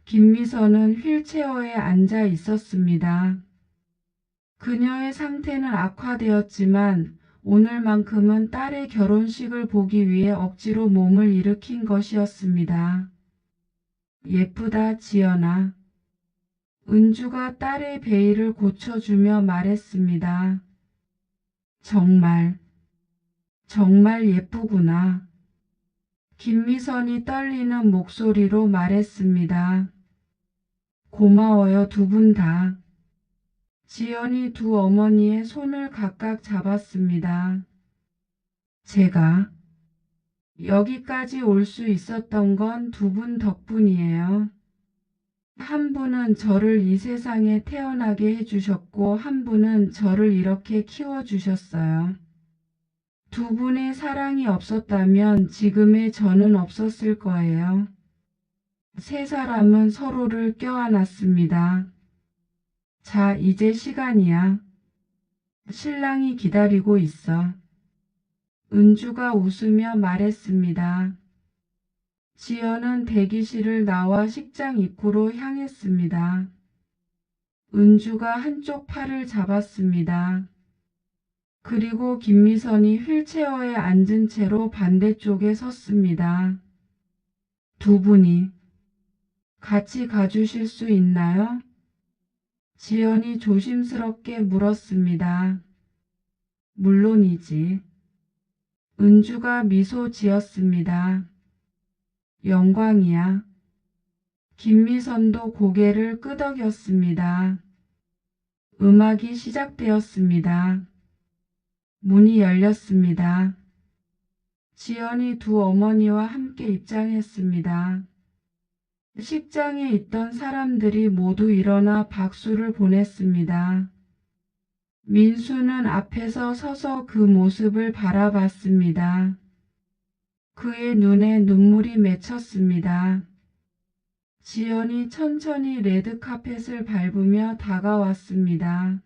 김미선은 휠체어에 앉아 있었습니다. 그녀의 상태는 악화되었지만 오늘만큼은 딸의 결혼식을 보기 위해 억지로 몸을 일으킨 것이었습니다. 예쁘다, 지연아. 은주가 딸의 베일을 고쳐주며 말했습니다. 정말 예쁘구나. 김미선이 떨리는 목소리로 말했습니다. 고마워요, 두 분 다. 지연이 두 어머니의 손을 각각 잡았습니다. 제가 여기까지 올 수 있었던 건 두 분 덕분이에요. 한 분은 저를 이 세상에 태어나게 해주셨고 한 분은 저를 이렇게 키워주셨어요. 두 분의 사랑이 없었다면 지금의 저는 없었을 거예요. 세 사람은 서로를 껴안았습니다. 자, 이제 시간이야. 신랑이 기다리고 있어. 은주가 웃으며 말했습니다. 지연은 대기실을 나와 식장 입구로 향했습니다. 은주가 한쪽 팔을 잡았습니다. 그리고 김미선이 휠체어에 앉은 채로 반대쪽에 섰습니다. 두 분이 같이 가주실 수 있나요? 지연이 조심스럽게 물었습니다. 물론이지. 은주가 미소 지었습니다. 영광이야. 김미선도 고개를 끄덕였습니다. 음악이 시작되었습니다. 문이 열렸습니다. 지연이 두 어머니와 함께 입장했습니다. 식장에 있던 사람들이 모두 일어나 박수를 보냈습니다. 민수는 앞에서 서서 그 모습을 바라봤습니다. 그의 눈에 눈물이 맺혔습니다. 지연이 천천히 레드카펫을 밟으며 다가왔습니다.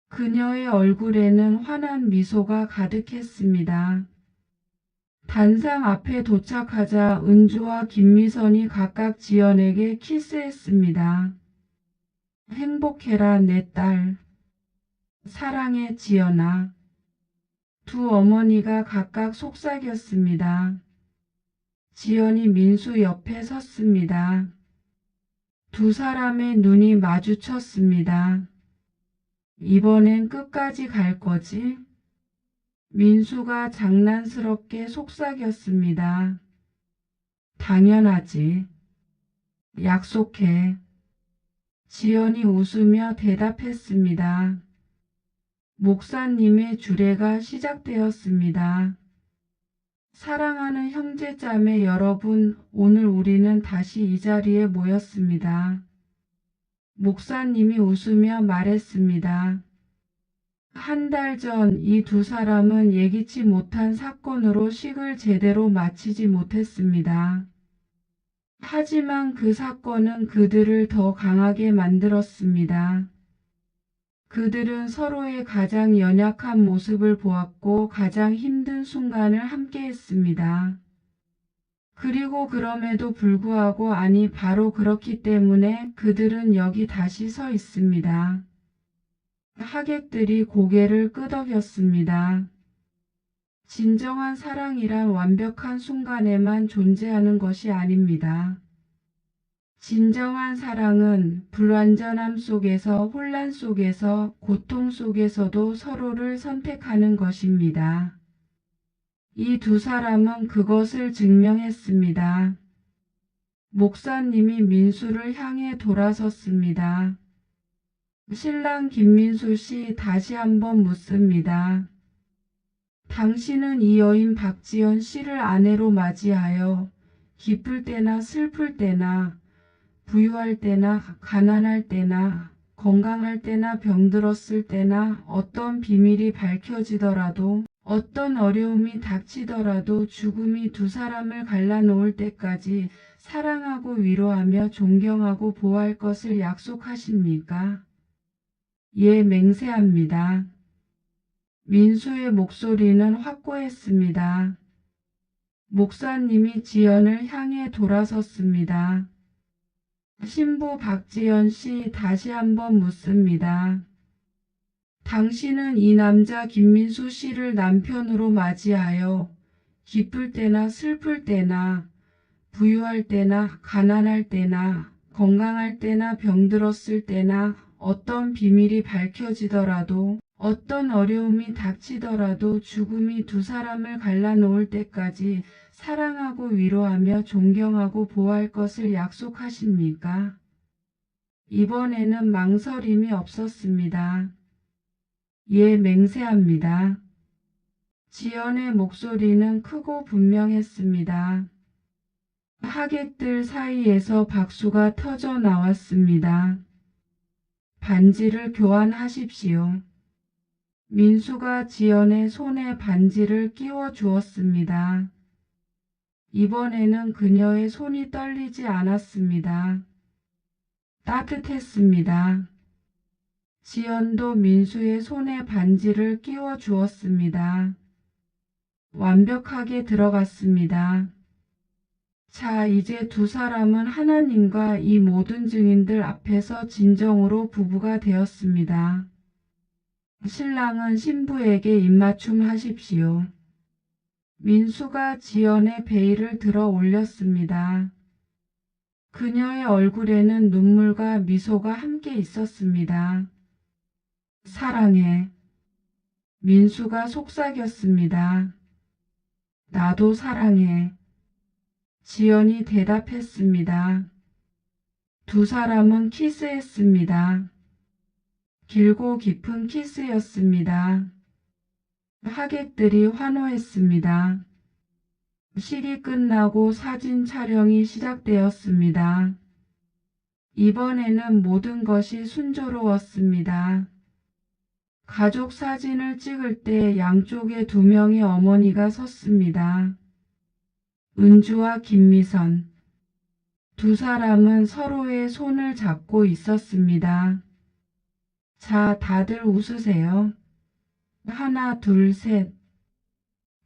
그녀의 얼굴에는 환한 미소가 가득했습니다. 단상 앞에 도착하자 은주와 김미선이 각각 지연에게 키스했습니다. 행복해라 내 딸. 사랑해 지연아. 두 어머니가 각각 속삭였습니다. 지연이 민수 옆에 섰습니다. 두 사람의 눈이 마주쳤습니다. 이번엔 끝까지 갈 거지? 민수가 장난스럽게 속삭였습니다. 당연하지. 약속해. 지연이 웃으며 대답했습니다. 목사님의 주례가 시작되었습니다. 사랑하는 형제자매 여러분, 오늘 우리는 다시 이 자리에 모였습니다. 목사님이 웃으며 말했습니다. 한 달 전 이 두 사람은 예기치 못한 사건으로 식을 제대로 마치지 못했습니다. 하지만 그 사건은 그들을 더 강하게 만들었습니다. 그들은 서로의 가장 연약한 모습을 보았고 가장 힘든 순간을 함께했습니다. 그리고 그럼에도 불구하고 아니 바로 그렇기 때문에 그들은 여기 다시 서 있습니다. 하객들이 고개를 끄덕였습니다. 진정한 사랑이란 완벽한 순간에만 존재하는 것이 아닙니다. 진정한 사랑은 불완전함 속에서, 혼란 속에서, 고통 속에서도 서로를 선택하는 것입니다. 이 두 사람은 그것을 증명했습니다. 목사님이 민수를 향해 돌아섰습니다. 신랑 김민수 씨, 다시 한번 묻습니다. 당신은 이 여인 박지연 씨를 아내로 맞이하여 기쁠 때나 슬플 때나 부유할 때나 가난할 때나 건강할 때나 병들었을 때나 어떤 비밀이 밝혀지더라도 어떤 어려움이 닥치더라도 죽음이 두 사람을 갈라놓을 때까지 사랑하고 위로하며 존경하고 보호할 것을 약속하십니까? 예, 맹세합니다. 민수의 목소리는 확고했습니다. 목사님이 지연을 향해 돌아섰습니다. 신부 박지연 씨, 다시 한번 묻습니다. 당신은 이 남자 김민수 씨를 남편으로 맞이하여 기쁠 때나 슬플 때나 부유할 때나 가난할 때나 건강할 때나 병들었을 때나 어떤 비밀이 밝혀지더라도 어떤 어려움이 닥치더라도 죽음이 두 사람을 갈라놓을 때까지 사랑하고 위로하며 존경하고 보호할 것을 약속하십니까? 이번에는 망설임이 없었습니다. 예, 맹세합니다. 지연의 목소리는 크고 분명했습니다. 하객들 사이에서 박수가 터져 나왔습니다. 반지를 교환하십시오. 민수가 지연의 손에 반지를 끼워 주었습니다. 이번에는 그녀의 손이 떨리지 않았습니다. 따뜻했습니다. 지연도 민수의 손에 반지를 끼워 주었습니다. 완벽하게 들어갔습니다. 자, 이제 두 사람은 하나님과 이 모든 증인들 앞에서 진정으로 부부가 되었습니다. 신랑은 신부에게 입맞춤 하십시오. 민수가 지연의 베일을 들어 올렸습니다. 그녀의 얼굴에는 눈물과 미소가 함께 있었습니다. 사랑해. 민수가 속삭였습니다. 나도 사랑해. 지연이 대답했습니다. 두 사람은 키스했습니다. 길고 깊은 키스였습니다. 하객들이 환호했습니다. 실이 끝나고 사진 촬영이 시작되었습니다. 이번에는 모든 것이 순조로웠습니다. 가족 사진을 찍을 때 양쪽에 2명의 어머니가 섰습니다. 은주와 김미선. 두 사람은 서로의 손을 잡고 있었습니다. 자, 다들 웃으세요. 하나, 둘, 셋.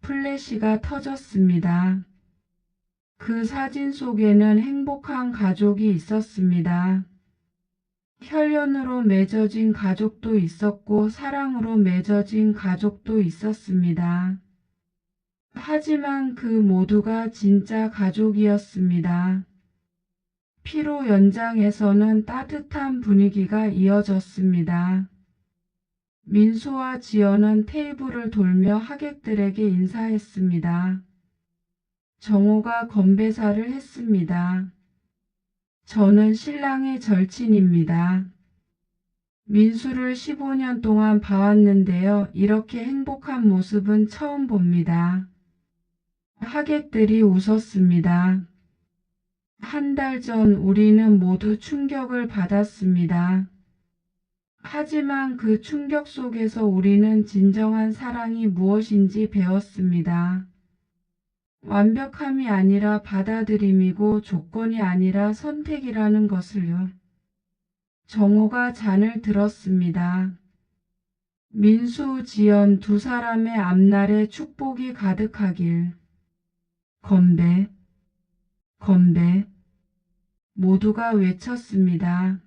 플래시가 터졌습니다. 그 사진 속에는 행복한 가족이 있었습니다. 혈연으로 맺어진 가족도 있었고 사랑으로 맺어진 가족도 있었습니다. 하지만 그 모두가 진짜 가족이었습니다. 피로 연장에서는 따뜻한 분위기가 이어졌습니다. 민수와 지연은 테이블을 돌며 하객들에게 인사했습니다. 정호가 건배사를 했습니다. 저는 신랑의 절친입니다. 민수를 15년 동안 봐왔는데요. 이렇게 행복한 모습은 처음 봅니다. 하객들이 웃었습니다. 한 달 전 우리는 모두 충격을 받았습니다. 하지만 그 충격 속에서 우리는 진정한 사랑이 무엇인지 배웠습니다. 완벽함이 아니라 받아들임이고 조건이 아니라 선택이라는 것을요. 정호가 잔을 들었습니다. 민수, 지연 두 사람의 앞날에 축복이 가득하길. 건배, 건배. 모두가 외쳤습니다.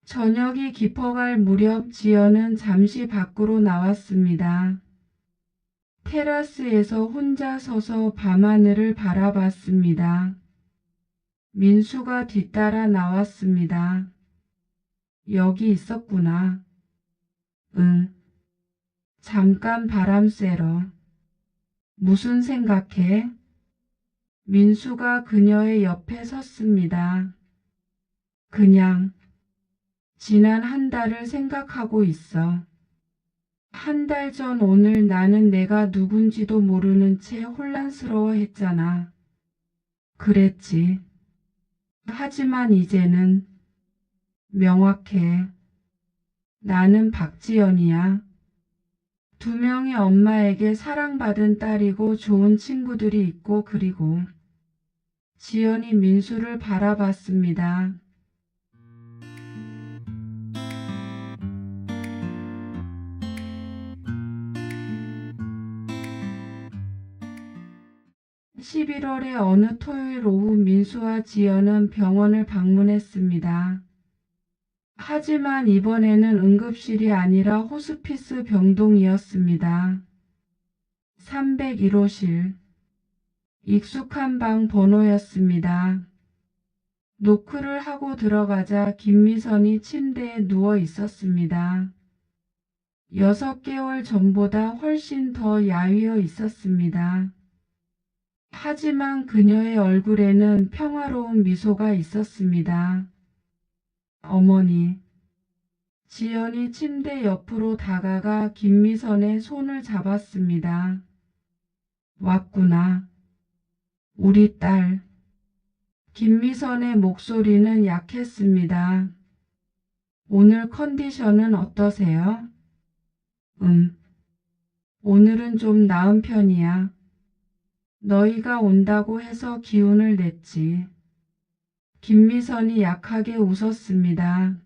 저녁이 깊어갈 무렵 지연은 잠시 밖으로 나왔습니다. 테라스에서 혼자 서서 밤하늘을 바라봤습니다. 민수가 뒤따라 나왔습니다. 여기 있었구나. 응. 잠깐 바람 쐬러. 무슨 생각해? 민수가 그녀의 옆에 섰습니다. 그냥 지난 한 달을 생각하고 있어. 한 달 전 오늘 나는 내가 누군지도 모르는 채 혼란스러워했잖아. 그랬지. 하지만 이제는 명확해. 나는 박지연이야. 2명의 엄마에게 사랑받은 딸이고 좋은 친구들이 있고 그리고 지연이 민수를 바라봤습니다. (11월의) 어느 토요일 오후 민수와 지연은 병원을 방문했습니다. 하지만 이번에는 응급실이 아니라 호스피스 병동이었습니다. 301호실. 익숙한 방 번호였습니다. 노크를 하고 들어가자 김미선이 침대에 누워 있었습니다. 6개월 전보다 훨씬 더 야위어 있었습니다. 하지만 그녀의 얼굴에는 평화로운 미소가 있었습니다. 어머니. 지연이 침대 옆으로 다가가 김미선의 손을 잡았습니다. 왔구나. 우리 딸. 김미선의 목소리는 약했습니다. 오늘 컨디션은 어떠세요? 오늘은 좀 나은 편이야. 너희가 온다고 해서 기운을 냈지. 김미선이 약하게 웃었습니다.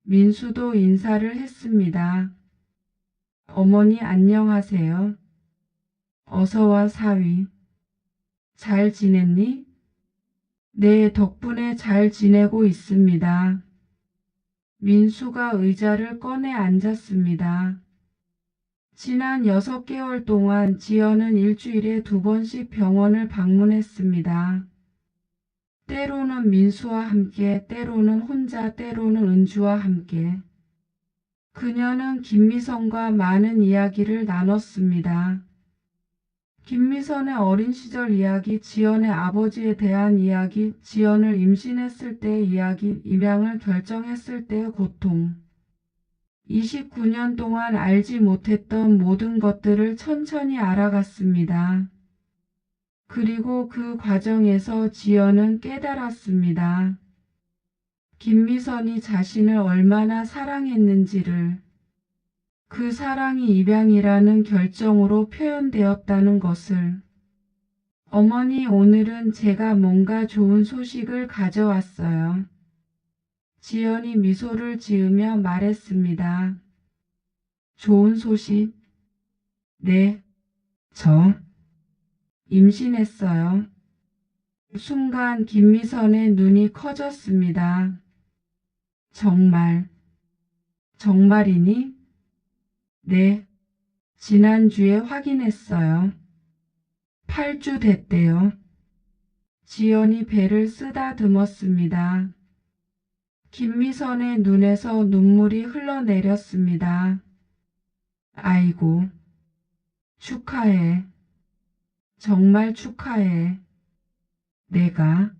민수도 인사를 했습니다. 어머니 안녕하세요. 어서와 사위. 잘 지냈니? 네, 덕분에 잘 지내고 있습니다. 민수가 의자를 꺼내 앉았습니다. 지난 6개월 동안 지연은 일주일에 2번씩 병원을 방문했습니다. 때로는 민수와 함께, 때로는 혼자, 때로는 은주와 함께. 그녀는 김미선과 많은 이야기를 나눴습니다. 김미선의 어린 시절 이야기, 지연의 아버지에 대한 이야기, 지연을 임신했을 때의 이야기, 입양을 결정했을 때의 고통. 29년 동안 알지 못했던 모든 것들을 천천히 알아갔습니다. 그리고 그 과정에서 지연은 깨달았습니다. 김미선이 자신을 얼마나 사랑했는지를, 그 사랑이 입양이라는 결정으로 표현되었다는 것을. 어머니, 오늘은 제가 뭔가 좋은 소식을 가져왔어요. 지연이 미소를 지으며 말했습니다. 좋은 소식? 네, 저 임신했어요. 순간 김미선의 눈이 커졌습니다. 정말, 정말이니? 네, 지난주에 확인했어요. 8주 됐대요. 지연이 배를 쓰다듬었습니다. 김미선의 눈에서 눈물이 흘러내렸습니다. 아이고, 축하해. 정말 축하해. 내가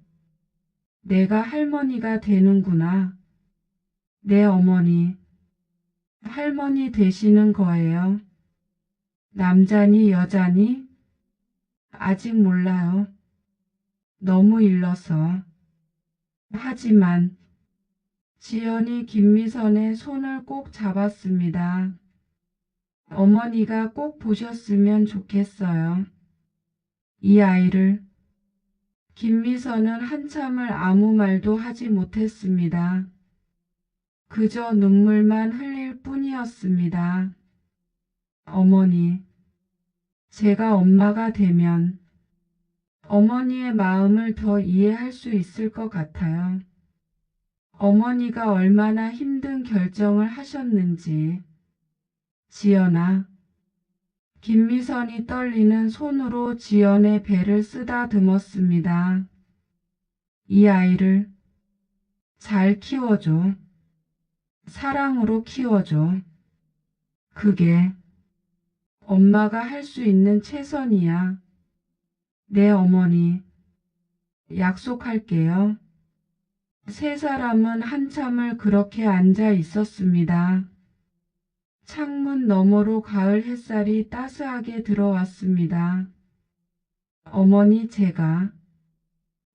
할머니가 되는구나. 내 어머니, 할머니 되시는 거예요. 남자니 여자니? 아직 몰라요. 너무 일러서. 하지만 지연이 김미선의 손을 꼭 잡았습니다. 어머니가 꼭 보셨으면 좋겠어요. 이 아이를. 김미선은 한참을 아무 말도 하지 못했습니다. 그저 눈물만 흘릴 뿐이었습니다. 어머니, 제가 엄마가 되면 어머니의 마음을 더 이해할 수 있을 것 같아요. 어머니가 얼마나 힘든 결정을 하셨는지. 지연아. 김미선이 떨리는 손으로 지연의 배를 쓰다듬었습니다. 이 아이를 잘 키워줘. 사랑으로 키워줘. 그게 엄마가 할 수 있는 최선이야. 네, 어머니. 약속할게요. 세 사람은 한참을 그렇게 앉아 있었습니다. 창문 너머로 가을 햇살이 따스하게 들어왔습니다. 어머니, 제가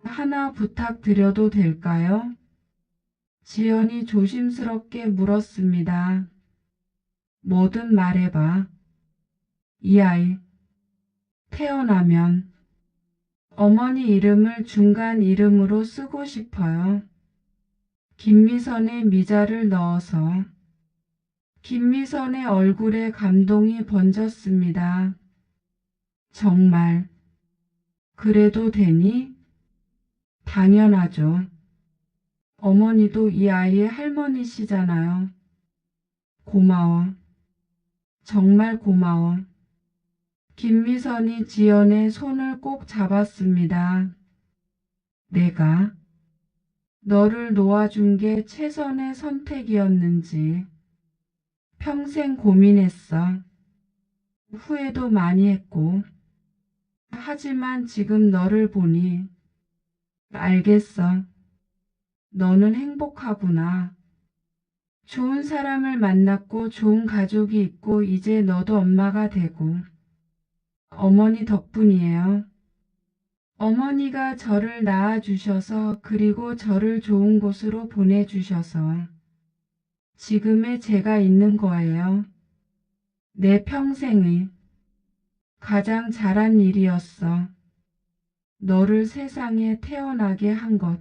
하나 부탁드려도 될까요? 지연이 조심스럽게 물었습니다. 뭐든 말해봐. 이 아이 태어나면 어머니 이름을 중간 이름으로 쓰고 싶어요. 김미선의 미자를 넣어서. 김미선의 얼굴에 감동이 번졌습니다. 정말 그래도 되니? 당연하죠. 어머니도 이 아이의 할머니시잖아요. 고마워. 정말 고마워. 김미선이 지연의 손을 꼭 잡았습니다. 내가 너를 놓아준 게 최선의 선택이었는지 평생 고민했어. 후회도 많이 했고. 하지만 지금 너를 보니 알겠어. 너는 행복하구나. 좋은 사람을 만났고 좋은 가족이 있고 이제 너도 엄마가 되고. 어머니 덕분이에요. 어머니가 저를 낳아주셔서 그리고 저를 좋은 곳으로 보내주셔서 지금의 제가 있는 거예요. 내 평생의 가장 잘한 일이었어. 너를 세상에 태어나게 한 것.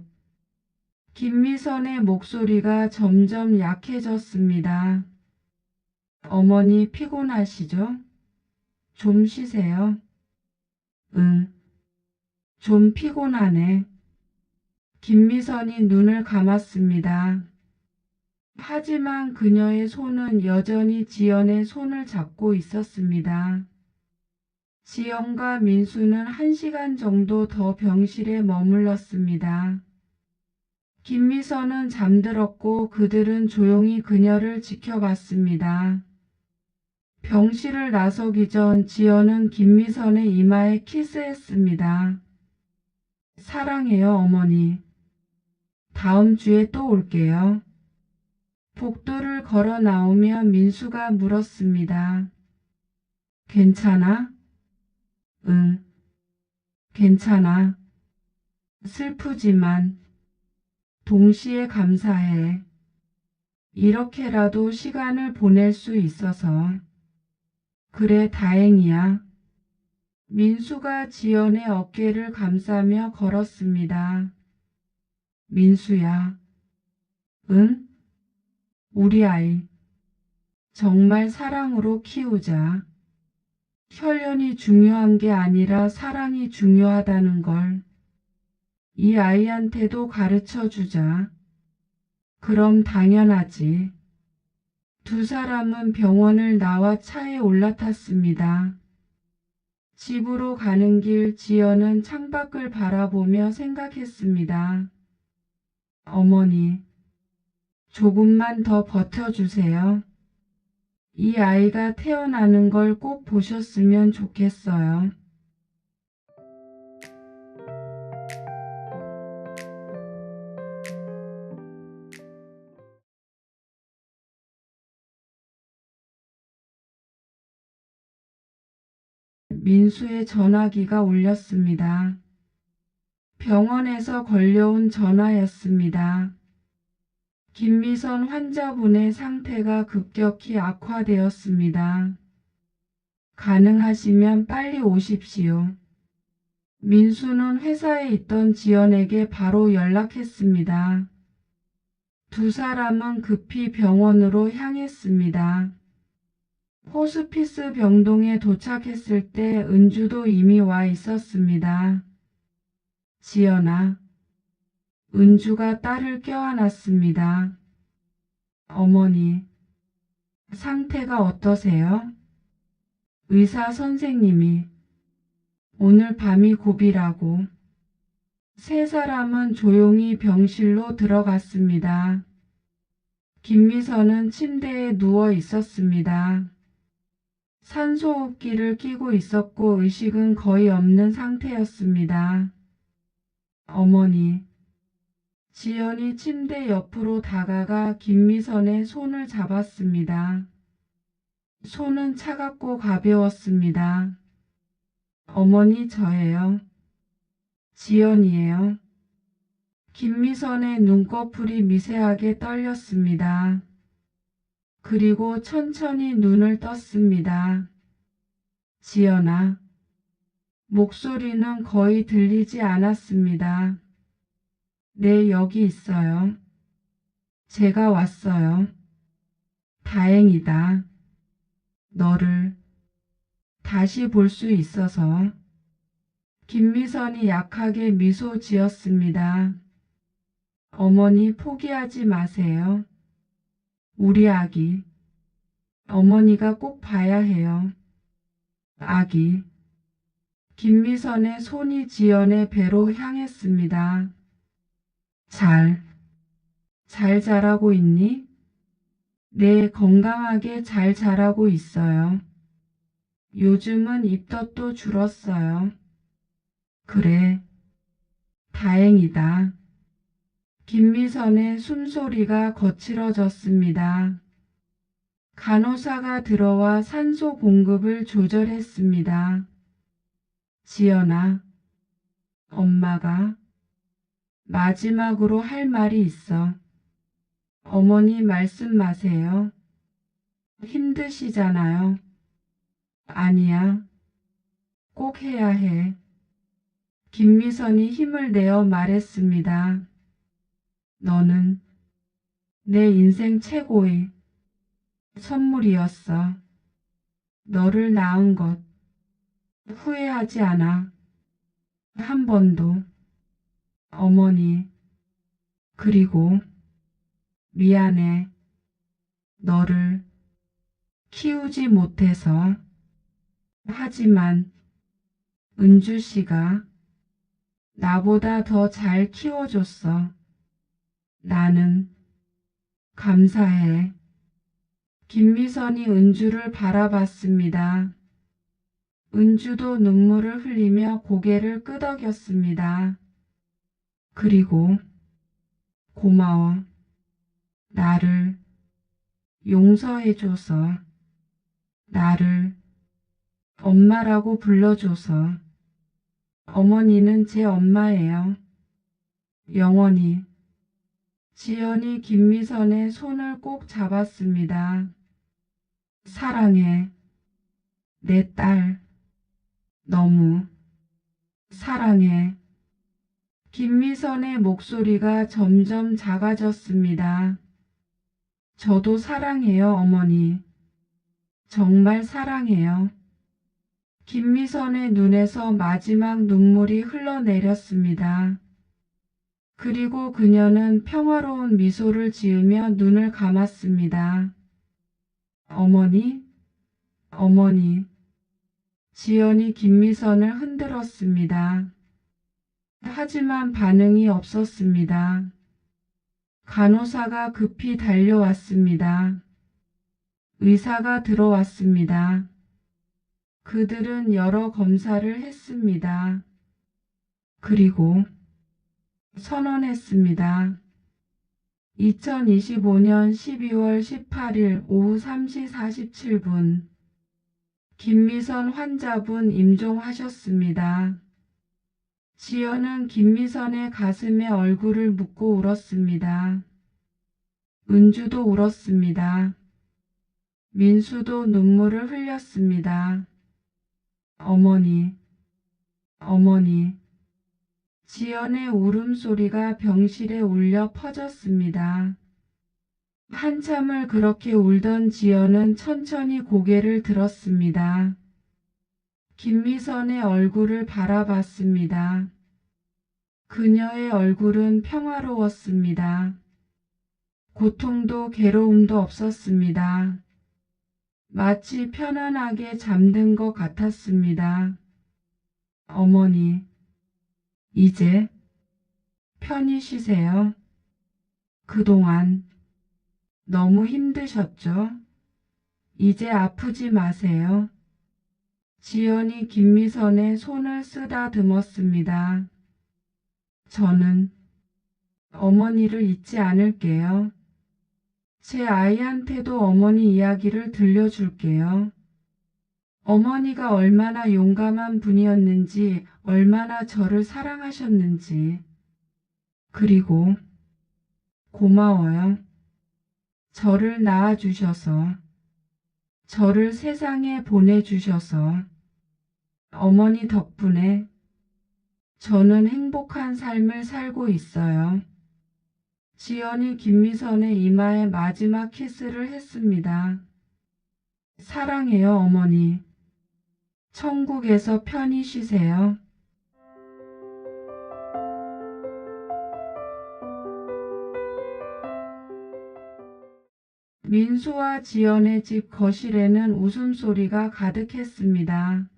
김미선의 목소리가 점점 약해졌습니다. 어머니 피곤하시죠? 좀 쉬세요. 응, 좀 피곤하네. 김미선이 눈을 감았습니다. 하지만 그녀의 손은 여전히 지연의 손을 잡고 있었습니다. 지연과 민수는 1시간 정도 더 병실에 머물렀습니다. 김미선은 잠들었고 그들은 조용히 그녀를 지켜봤습니다. 병실을 나서기 전 지연은 김미선의 이마에 키스했습니다. 사랑해요, 어머니. 다음 주에 또 올게요. 복도를 걸어 나오며 민수가 물었습니다. 괜찮아? 응. 괜찮아. 슬프지만 동시에 감사해. 이렇게라도 시간을 보낼 수 있어서. 그래, 다행이야. 민수가 지연의 어깨를 감싸며 걸었습니다. 민수야. 응? 우리 아이. 정말 사랑으로 키우자. 혈연이 중요한 게 아니라 사랑이 중요하다는 걸 이 아이한테도 가르쳐 주자. 그럼 당연하지. 두 사람은 병원을 나와 차에 올라탔습니다. 집으로 가는 길 지연은 창밖을 바라보며 생각했습니다. 어머니, 조금만 더 버텨주세요. 이 아이가 태어나는 걸 꼭 보셨으면 좋겠어요. 민수의 전화기가 울렸습니다. 병원에서 걸려온 전화였습니다. 김미선 환자분의 상태가 급격히 악화되었습니다. 가능하시면 빨리 오십시오. 민수는 회사에 있던 지연에게 바로 연락했습니다. 두 사람은 급히 병원으로 향했습니다. 호스피스 병동에 도착했을 때 은주도 이미 와 있었습니다. 지연아, 은주가 딸을 껴안았습니다. 어머니, 상태가 어떠세요? 의사 선생님이 오늘 밤이 고비라고. 세 사람은 조용히 병실로 들어갔습니다. 김미선은 침대에 누워 있었습니다. 산소호흡기를 끼고 있었고 의식은 거의 없는 상태였습니다. 어머니, 지연이 침대 옆으로 다가가 김미선의 손을 잡았습니다. 손은 차갑고 가벼웠습니다. 어머니, 저예요. 지연이에요. 김미선의 눈꺼풀이 미세하게 떨렸습니다. 그리고 천천히 눈을 떴습니다. 지연아. 목소리는 거의 들리지 않았습니다. 네, 여기 있어요. 제가 왔어요. 다행이다. 너를 다시 볼 수 있어서. 김미선이 약하게 미소 지었습니다. 어머니, 포기하지 마세요. 우리 아기. 어머니가 꼭 봐야 해요. 아기. 김미선의 손이 지연의 배로 향했습니다. 잘 자라고 있니? 네, 건강하게 잘 자라고 있어요. 요즘은 입덧도 줄었어요. 그래, 다행이다. 김미선의 숨소리가 거칠어졌습니다. 간호사가 들어와 산소 공급을 조절했습니다. 지연아, 엄마가 마지막으로 할 말이 있어. 어머니, 말씀 마세요. 힘드시잖아요. 아니야, 꼭 해야 해. 김미선이 힘을 내어 말했습니다. 너는 내 인생 최고의 선물이었어. 너를 낳은 것 후회하지 않아. 한 번도. 어머니, 그리고 미안해. 너를 키우지 못해서. 하지만 은주 씨가 나보다 더 잘 키워줬어. 나는 감사해. 김미선이 은주를 바라봤습니다. 은주도 눈물을 흘리며 고개를 끄덕였습니다. 그리고 고마워. 나를 용서해줘서. 나를 엄마라고 불러줘서. 어머니는 제 엄마예요. 영원히. 지연이 김미선의 손을 꼭 잡았습니다. 사랑해. 내 딸. 너무 사랑해. 김미선의 목소리가 점점 작아졌습니다. 저도 사랑해요, 어머니. 정말 사랑해요. 김미선의 눈에서 마지막 눈물이 흘러내렸습니다. 그리고 그녀는 평화로운 미소를 지으며 눈을 감았습니다. 어머니, 어머니. 지연이 김미선을 흔들었습니다. 하지만 반응이 없었습니다. 간호사가 급히 달려왔습니다. 의사가 들어왔습니다. 그들은 여러 검사를 했습니다. 그리고 선언했습니다. 2025년 12월 18일 오후 3시 47분 김미선 환자분 임종하셨습니다. 지연은 김미선의 가슴에 얼굴을 묻고 울었습니다. 은주도 울었습니다. 민수도 눈물을 흘렸습니다. 어머니, 어머니. 지연의 울음소리가 병실에 울려 퍼졌습니다. 한참을 그렇게 울던 지연은 천천히 고개를 들었습니다. 김미선의 얼굴을 바라봤습니다. 그녀의 얼굴은 평화로웠습니다. 고통도 괴로움도 없었습니다. 마치 편안하게 잠든 것 같았습니다. 어머니, 이제 편히 쉬세요. 그동안 너무 힘드셨죠? 이제 아프지 마세요. 지연이 김미선의 손을 쓰다듬었습니다. 저는 어머니를 잊지 않을게요. 제 아이한테도 어머니 이야기를 들려줄게요. 어머니가 얼마나 용감한 분이었는지, 얼마나 저를 사랑하셨는지. 그리고 고마워요. 저를 낳아주셔서, 저를 세상에 보내주셔서, 어머니 덕분에 저는 행복한 삶을 살고 있어요. 지연이 김미선의 이마에 마지막 키스를 했습니다. 사랑해요, 어머니. 천국에서 편히 쉬세요. 민수와 지연의 집 거실에는 웃음소리가 가득했습니다.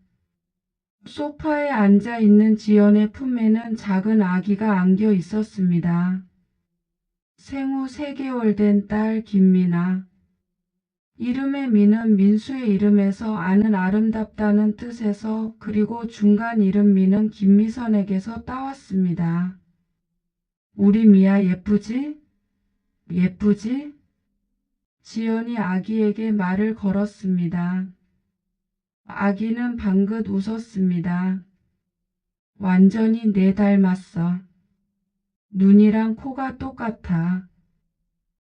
소파에 앉아 있는 지연의 품에는 작은 아기가 안겨 있었습니다. 생후 3개월 된 딸 김미나. 이름의 미는 민수의 이름에서 아는 아름답다는 뜻에서, 그리고 중간 이름 미는 김미선에게서 따왔습니다. 우리 미야 예쁘지? 예쁘지? 지연이 아기에게 말을 걸었습니다. 아기는 방긋 웃었습니다. 완전히 내 닮았어. 눈이랑 코가 똑같아.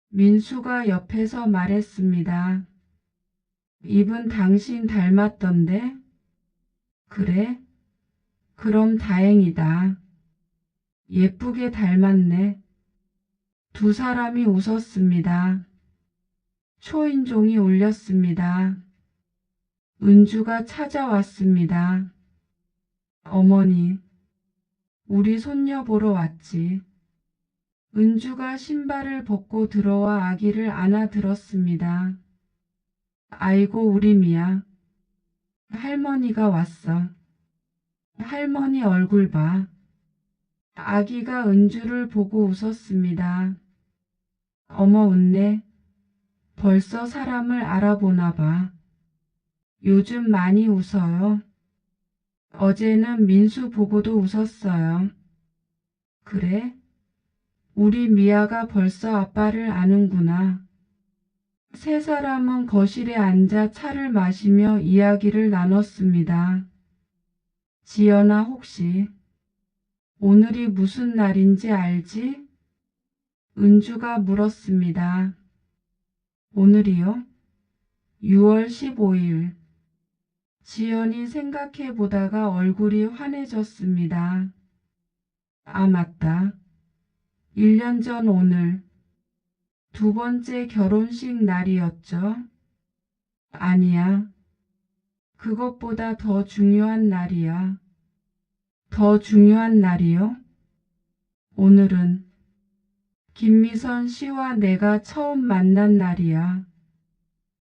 민수가 옆에서 말했습니다. 입은 당신 닮았던데? 그래? 그럼 다행이다. 예쁘게 닮았네. 두 사람이 웃었습니다. 초인종이 울렸습니다. 은주가 찾아왔습니다. 어머니, 우리 손녀 보러 왔지. 은주가 신발을 벗고 들어와 아기를 안아들었습니다. 아이고 우리 미야. 할머니가 왔어. 할머니 얼굴 봐. 아기가 은주를 보고 웃었습니다. 어머 웃네. 벌써 사람을 알아보나 봐. 요즘 많이 웃어요. 어제는 민수 보고도 웃었어요. 그래? 우리 미아가 벌써 아빠를 아는구나. 세 사람은 거실에 앉아 차를 마시며 이야기를 나눴습니다. 지연아, 혹시 오늘이 무슨 날인지 알지? 은주가 물었습니다. 오늘이요? 6월 15일. 지연이 생각해 보다가 얼굴이 환해졌습니다. 아, 맞다. 1년 전 오늘 두 번째 결혼식 날이었죠? 아니야. 그것보다 더 중요한 날이야. 더 중요한 날이요? 오늘은 김미선 씨와 내가 처음 만난 날이야.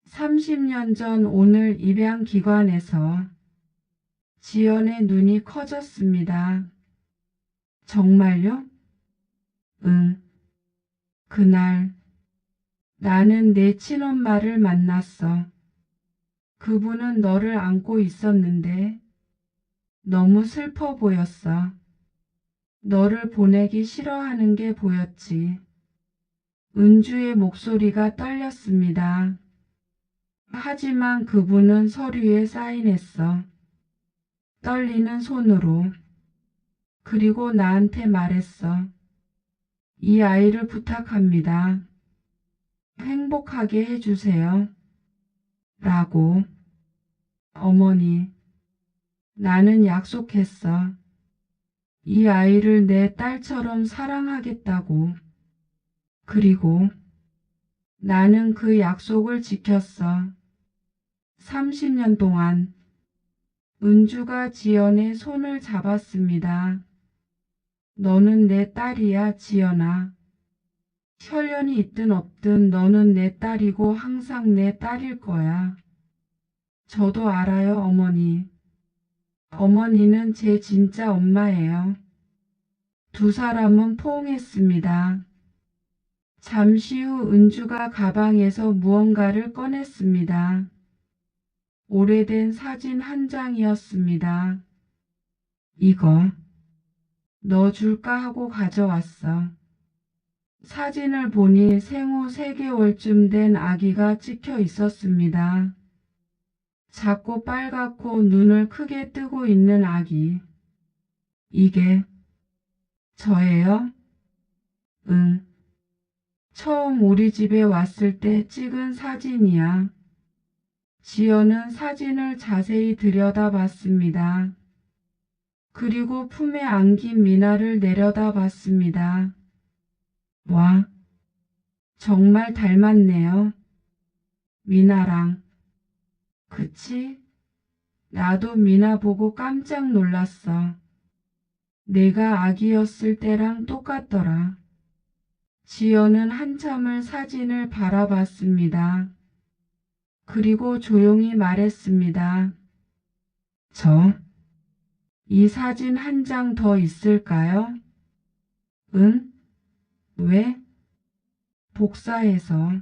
30년 전 오늘 입양기관에서 지연의 눈이 커졌습니다. 정말요? 응. 그날 나는 내 친엄마를 만났어. 그분은 너를 안고 있었는데 너무 슬퍼 보였어. 너를 보내기 싫어하는 게 보였지. 은주의 목소리가 떨렸습니다. 하지만 그분은 서류에 사인했어. 떨리는 손으로. 그리고 나한테 말했어. 이 아이를 부탁합니다. 행복하게 해주세요. 라고. 어머니, 나는 약속했어. 이 아이를 내 딸처럼 사랑하겠다고. 그리고 나는 그 약속을 지켰어. 30년 동안. 은주가 지연의 손을 잡았습니다. 너는 내 딸이야, 지연아. 혈연이 있든 없든 너는 내 딸이고 항상 내 딸일 거야. 저도 알아요, 어머니. 어머니는 제 진짜 엄마예요. 두 사람은 포옹했습니다. 잠시 후 은주가 가방에서 무언가를 꺼냈습니다. 오래된 사진 한 장이었습니다. 이거 너 줄까 하고 가져왔어. 사진을 보니 생후 3개월쯤 된 아기가 찍혀 있었습니다. 작고 빨갛고 눈을 크게 뜨고 있는 아기. 이게 저예요? 응. 처음 우리 집에 왔을 때 찍은 사진이야. 지연은 사진을 자세히 들여다봤습니다. 그리고 품에 안긴 미나를 내려다봤습니다. 와, 정말 닮았네요. 미나랑. 그치? 나도 미나 보고 깜짝 놀랐어. 내가 아기였을 때랑 똑같더라. 지연은 한참을 사진을 바라봤습니다. 그리고 조용히 말했습니다. 이 사진 한 장 더 있을까요? 응? 왜? 복사해서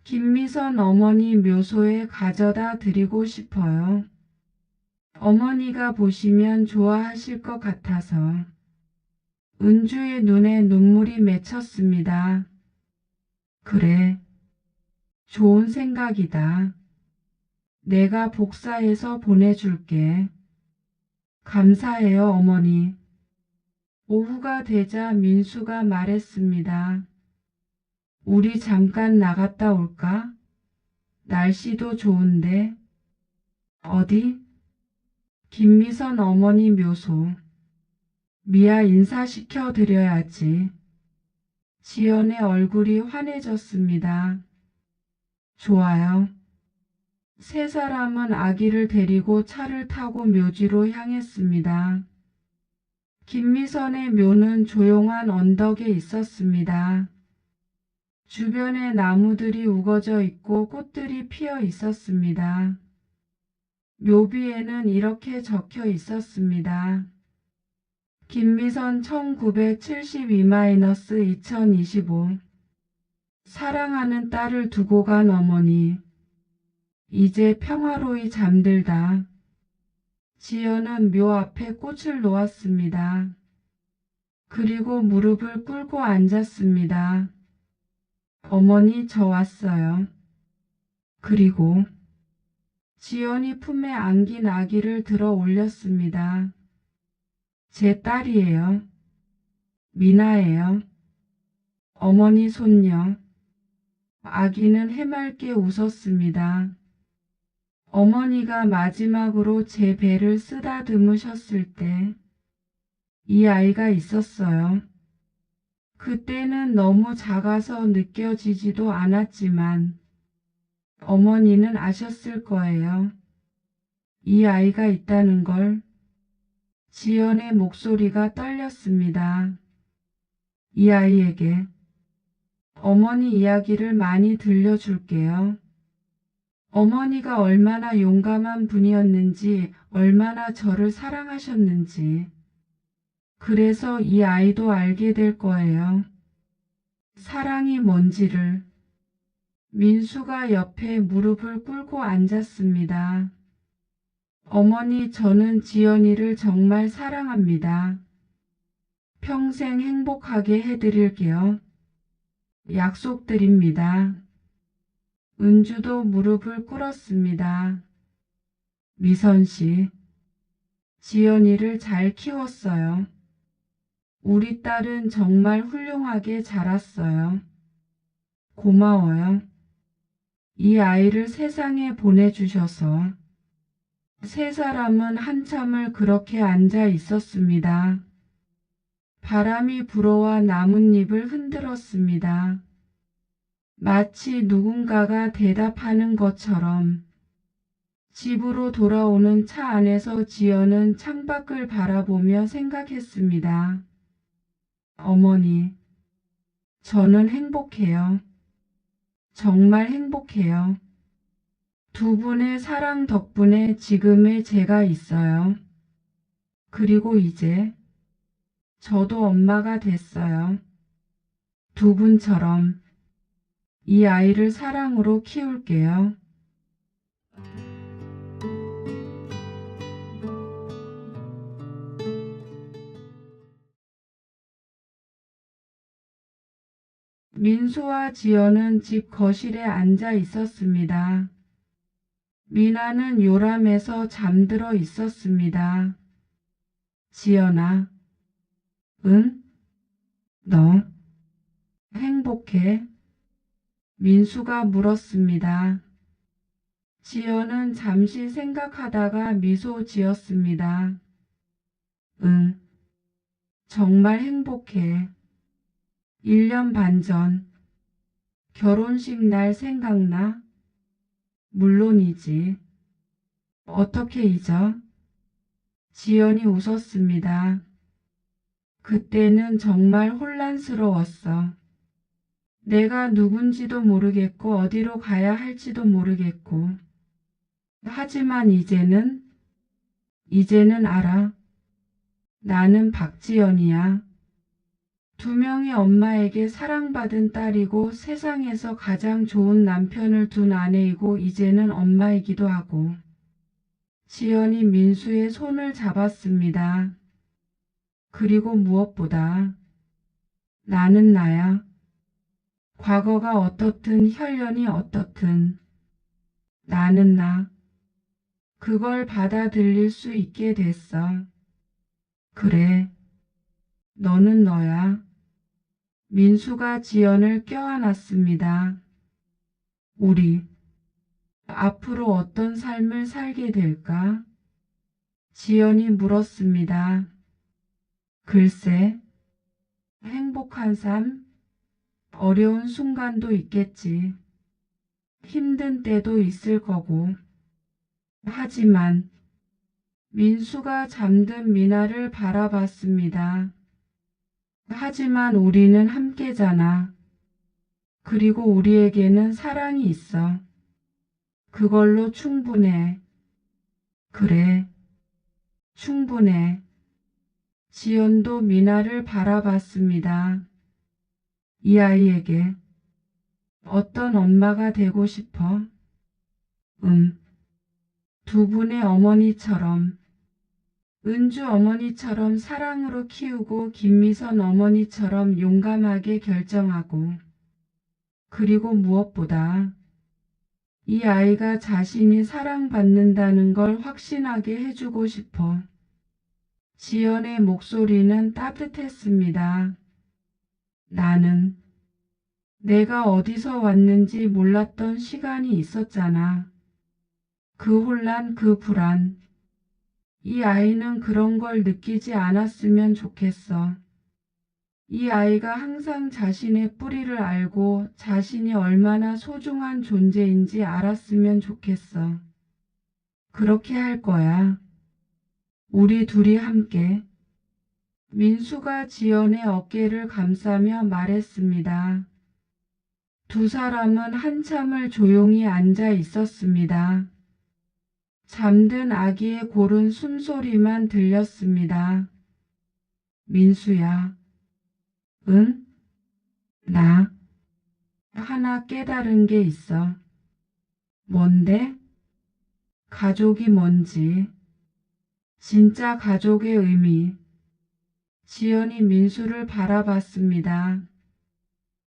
김미선 어머니 묘소에 가져다 드리고 싶어요. 어머니가 보시면 좋아하실 것 같아서. 은주의 눈에 눈물이 맺혔습니다. 그래, 좋은 생각이다. 내가 복사해서 보내줄게. 감사해요, 어머니. 오후가 되자 민수가 말했습니다. 우리 잠깐 나갔다 올까? 날씨도 좋은데. 어디? 김미선 어머니 묘소. 미아 인사시켜 드려야지. 지연의 얼굴이 환해졌습니다. 좋아요. 세 사람은 아기를 데리고 차를 타고 묘지로 향했습니다. 김미선의 묘는 조용한 언덕에 있었습니다. 주변에 나무들이 우거져 있고 꽃들이 피어 있었습니다. 묘비에는 이렇게 적혀 있었습니다. 김미선 1972-2025 사랑하는 딸을 두고 간 어머니. 이제 평화로이 잠들다. 지연은 묘 앞에 꽃을 놓았습니다. 그리고 무릎을 꿇고 앉았습니다. 어머니, 저 왔어요. 그리고 지연이 품에 안긴 아기를 들어 올렸습니다. 제 딸이에요. 미나예요. 어머니 손녀. 아기는 해맑게 웃었습니다. 어머니가 마지막으로 제 배를 쓰다듬으셨을 때 이 아이가 있었어요. 그때는 너무 작아서 느껴지지도 않았지만 어머니는 아셨을 거예요. 이 아이가 있다는 걸. 지연의 목소리가 떨렸습니다. 이 아이에게 어머니 이야기를 많이 들려줄게요. 어머니가 얼마나 용감한 분이었는지, 얼마나 저를 사랑하셨는지. 그래서 이 아이도 알게 될 거예요. 사랑이 뭔지를. 민수가 옆에 무릎을 꿇고 앉았습니다. 어머니, 저는 지연이를 정말 사랑합니다. 평생 행복하게 해드릴게요. 약속드립니다. 은주도 무릎을 꿇었습니다. 미선 씨, 지연이를 잘 키웠어요. 우리 딸은 정말 훌륭하게 자랐어요. 고마워요. 이 아이를 세상에 보내주셔서. 세 사람은 한참을 그렇게 앉아 있었습니다. 바람이 불어와 나뭇잎을 흔들었습니다. 마치 누군가가 대답하는 것처럼. 집으로 돌아오는 차 안에서 지연은 창밖을 바라보며 생각했습니다. 어머니, 저는 행복해요. 정말 행복해요. 두 분의 사랑 덕분에 지금의 제가 있어요. 그리고 이제 저도 엄마가 됐어요. 두 분처럼 이 아이를 사랑으로 키울게요. 민수와 지연은 집 거실에 앉아 있었습니다. 미나는 요람해서 잠들어 있었습니다. 지연아, 응? 너 행복해? 민수가 물었습니다. 지연은 잠시 생각하다가 미소 지었습니다. 응, 정말 행복해. 1년 반 전 결혼식 날 생각나? 물론이지. 어떻게 잊어? 지연이 웃었습니다. 그때는 정말 혼란스러웠어. 내가 누군지도 모르겠고 어디로 가야 할지도 모르겠고. 하지만 이제는 알아. 나는 박지연이야. 두 명의 엄마에게 사랑받은 딸이고 세상에서 가장 좋은 남편을 둔 아내이고 이제는 엄마이기도 하고. 지연이 민수의 손을 잡았습니다. 그리고 무엇보다 나는 나야. 과거가 어떻든 혈연이 어떻든 나는 나. 그걸 받아들일 수 있게 됐어. 그래, 너는 너야. 민수가 지연을 껴안았습니다. 우리 앞으로 어떤 삶을 살게 될까? 지연이 물었습니다. 글쎄, 행복한 삶? 어려운 순간도 있겠지. 힘든 때도 있을 거고. 하지만 민수가 잠든 미나를 바라봤습니다. 하지만 우리는 함께잖아. 그리고 우리에게는 사랑이 있어. 그걸로 충분해. 그래, 충분해. 지연도 미나를 바라봤습니다. 이 아이에게 어떤 엄마가 되고 싶어? 두 분의 어머니처럼, 은주 어머니처럼 사랑으로 키우고 김미선 어머니처럼 용감하게 결정하고, 그리고 무엇보다 이 아이가 자신이 사랑받는다는 걸 확신하게 해주고 싶어. 지연의 목소리는 따뜻했습니다. 나는 내가 어디서 왔는지 몰랐던 시간이 있었잖아. 그 혼란, 그 불안. 이 아이는 그런 걸 느끼지 않았으면 좋겠어. 이 아이가 항상 자신의 뿌리를 알고 자신이 얼마나 소중한 존재인지 알았으면 좋겠어. 그렇게 할 거야. 우리 둘이 함께. 민수가 지연의 어깨를 감싸며 말했습니다. 두 사람은 한참을 조용히 앉아 있었습니다. 잠든 아기의 고른 숨소리만 들렸습니다. 민수야. 응? 나 하나 깨달은 게 있어. 뭔데? 가족이 뭔지. 진짜 가족의 의미. 지연이 민수를 바라봤습니다.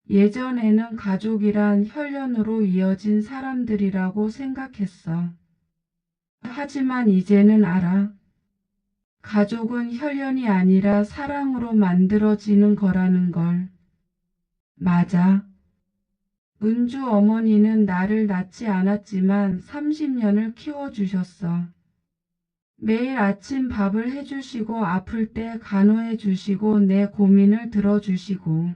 예전에는 가족이란 혈연으로 이어진 사람들이라고 생각했어. 하지만 이제는 알아. 가족은 혈연이 아니라 사랑으로 만들어지는 거라는 걸. 맞아. 은주 어머니는 나를 낳지 않았지만 30년을 키워주셨어. 매일 아침 밥을 해주시고 아플 때 간호해주시고 내 고민을 들어주시고.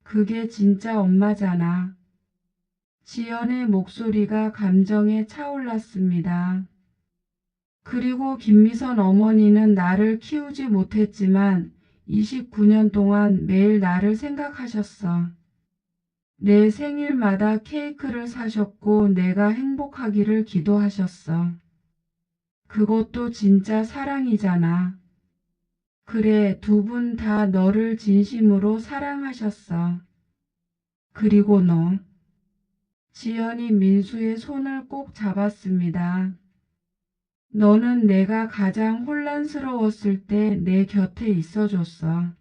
그게 진짜 엄마잖아. 지연의 목소리가 감정에 차올랐습니다. 그리고 김미선 어머니는 나를 키우지 못했지만 29년 동안 매일 나를 생각하셨어. 내 생일마다 케이크를 사셨고 내가 행복하기를 기도하셨어. 그것도 진짜 사랑이잖아. 그래, 두 분 다 너를 진심으로 사랑하셨어. 그리고 너. 지연이 민수의 손을 꼭 잡았습니다. 너는 내가 가장 혼란스러웠을 때 내 곁에 있어줬어.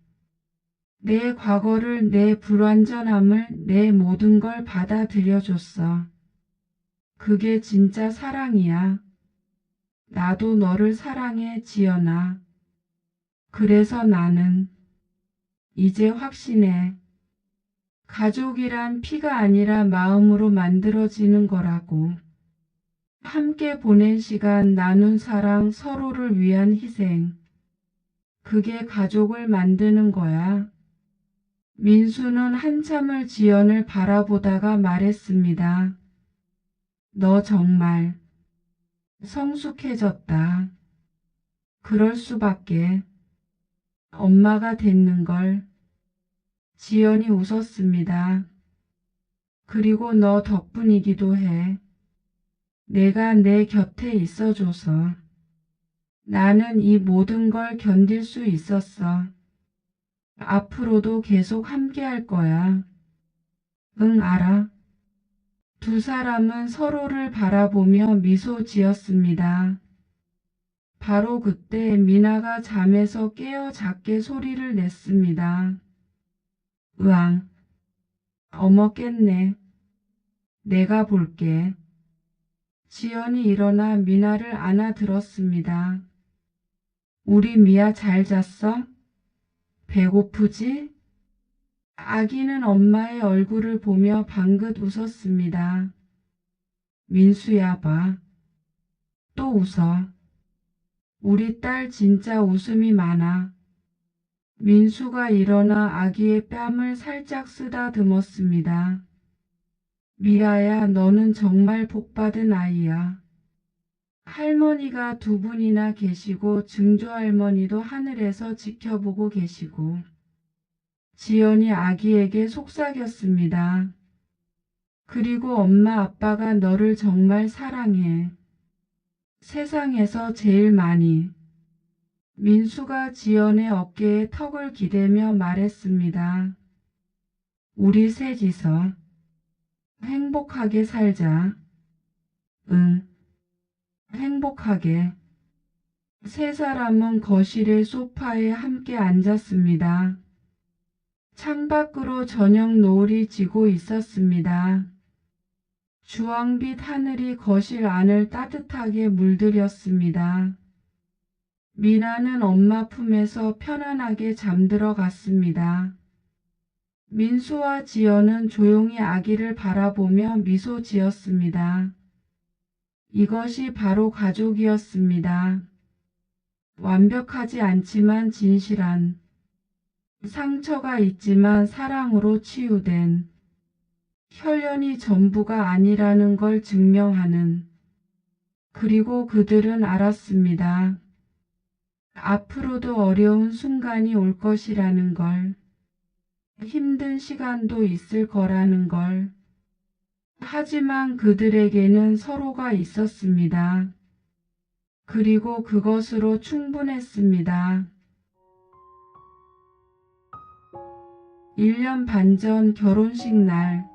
내 과거를, 내 불완전함을, 내 모든 걸 받아들여줬어. 그게 진짜 사랑이야. 나도 너를 사랑해, 지연아. 그래서 나는 이제 확신해. 가족이란 피가 아니라 마음으로 만들어지는 거라고. 함께 보낸 시간, 나눈 사랑, 서로를 위한 희생. 그게 가족을 만드는 거야. 민수는 한참을 지연을 바라보다가 말했습니다. 너 정말 성숙해졌다. 그럴 수밖에. 엄마가 됐는 걸. 지연이 웃었습니다. 그리고 너 덕분이기도 해. 내가 내 곁에 있어줘서. 나는 이 모든 걸 견딜 수 있었어. 앞으로도 계속 함께 할 거야. 응, 알아. 두 사람은 서로를 바라보며 미소 지었습니다. 바로 그때 미나가 잠에서 깨어 작게 소리를 냈습니다. 으앙, 어머 깼네. 내가 볼게. 지연이 일어나 미나를 안아들었습니다. 우리 미아 잘 잤어? 배고프지? 아기는 엄마의 얼굴을 보며 방긋 웃었습니다. 민수야 봐. 또 웃어. 우리 딸 진짜 웃음이 많아. 민수가 일어나 아기의 뺨을 살짝 쓰다듬었습니다. 미아야, 너는 정말 복받은 아이야. 할머니가 두 분이나 계시고 증조할머니도 하늘에서 지켜보고 계시고. 지연이 아기에게 속삭였습니다. 그리고 엄마 아빠가 너를 정말 사랑해. 세상에서 제일 많이. 민수가 지연의 어깨에 턱을 기대며 말했습니다. 우리 셋이서 행복하게 살자. 응, 행복하게. 세 사람은 거실의 소파에 함께 앉았습니다. 창밖으로 저녁 노을이 지고 있었습니다. 주황빛 하늘이 거실 안을 따뜻하게 물들였습니다. 미나는 엄마 품에서 편안하게 잠들어 갔습니다. 민수와 지연은 조용히 아기를 바라보며 미소 지었습니다. 이것이 바로 가족이었습니다. 완벽하지 않지만 진실한, 상처가 있지만 사랑으로 치유된, 혈연이 전부가 아니라는 걸 증명하는. 그리고 그들은 알았습니다. 앞으로도 어려운 순간이 올 것이라는 걸, 힘든 시간도 있을 거라는 걸. 하지만 그들에게는 서로가 있었습니다. 그리고 그것으로 충분했습니다. 1년 반 전 결혼식 날,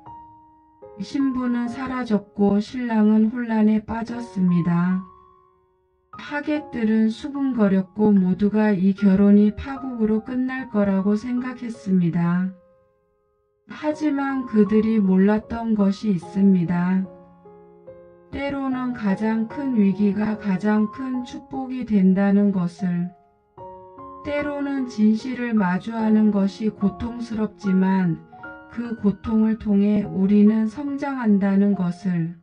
신부는 사라졌고 신랑은 혼란에 빠졌습니다. 하객들은 수군거렸고 모두가 이 결혼이 파국으로 끝날 거라고 생각했습니다. 하지만 그들이 몰랐던 것이 있습니다. 때로는 가장 큰 위기가 가장 큰 축복이 된다는 것을, 때로는 진실을 마주하는 것이 고통스럽지만 그 고통을 통해 우리는 성장한다는 것을,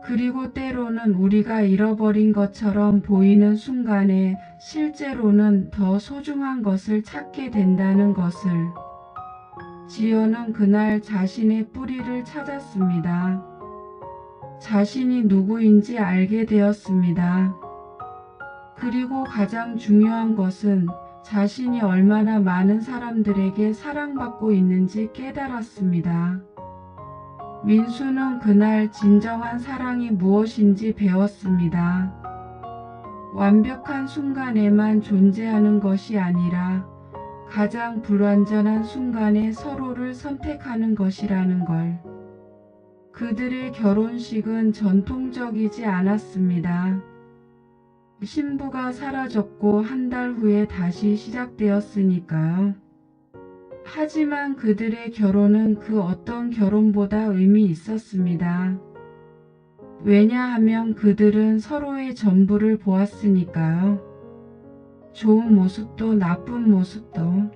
그리고 때로는 우리가 잃어버린 것처럼 보이는 순간에 실제로는 더 소중한 것을 찾게 된다는 것을. 지연은 그날 자신의 뿌리를 찾았습니다. 자신이 누구인지 알게 되었습니다. 그리고 가장 중요한 것은 자신이 얼마나 많은 사람들에게 사랑받고 있는지 깨달았습니다. 민수는 그날 진정한 사랑이 무엇인지 배웠습니다. 완벽한 순간에만 존재하는 것이 아니라 가장 불완전한 순간에 서로를 선택하는 것이라는 걸. 그들의 결혼식은 전통적이지 않았습니다. 신부가 사라졌고 한 달 후에 다시 시작되었으니까요. 하지만 그들의 결혼은 그 어떤 결혼보다 의미 있었습니다. 왜냐하면 그들은 서로의 전부를 보았으니까요. 좋은 모습도 나쁜 모습도,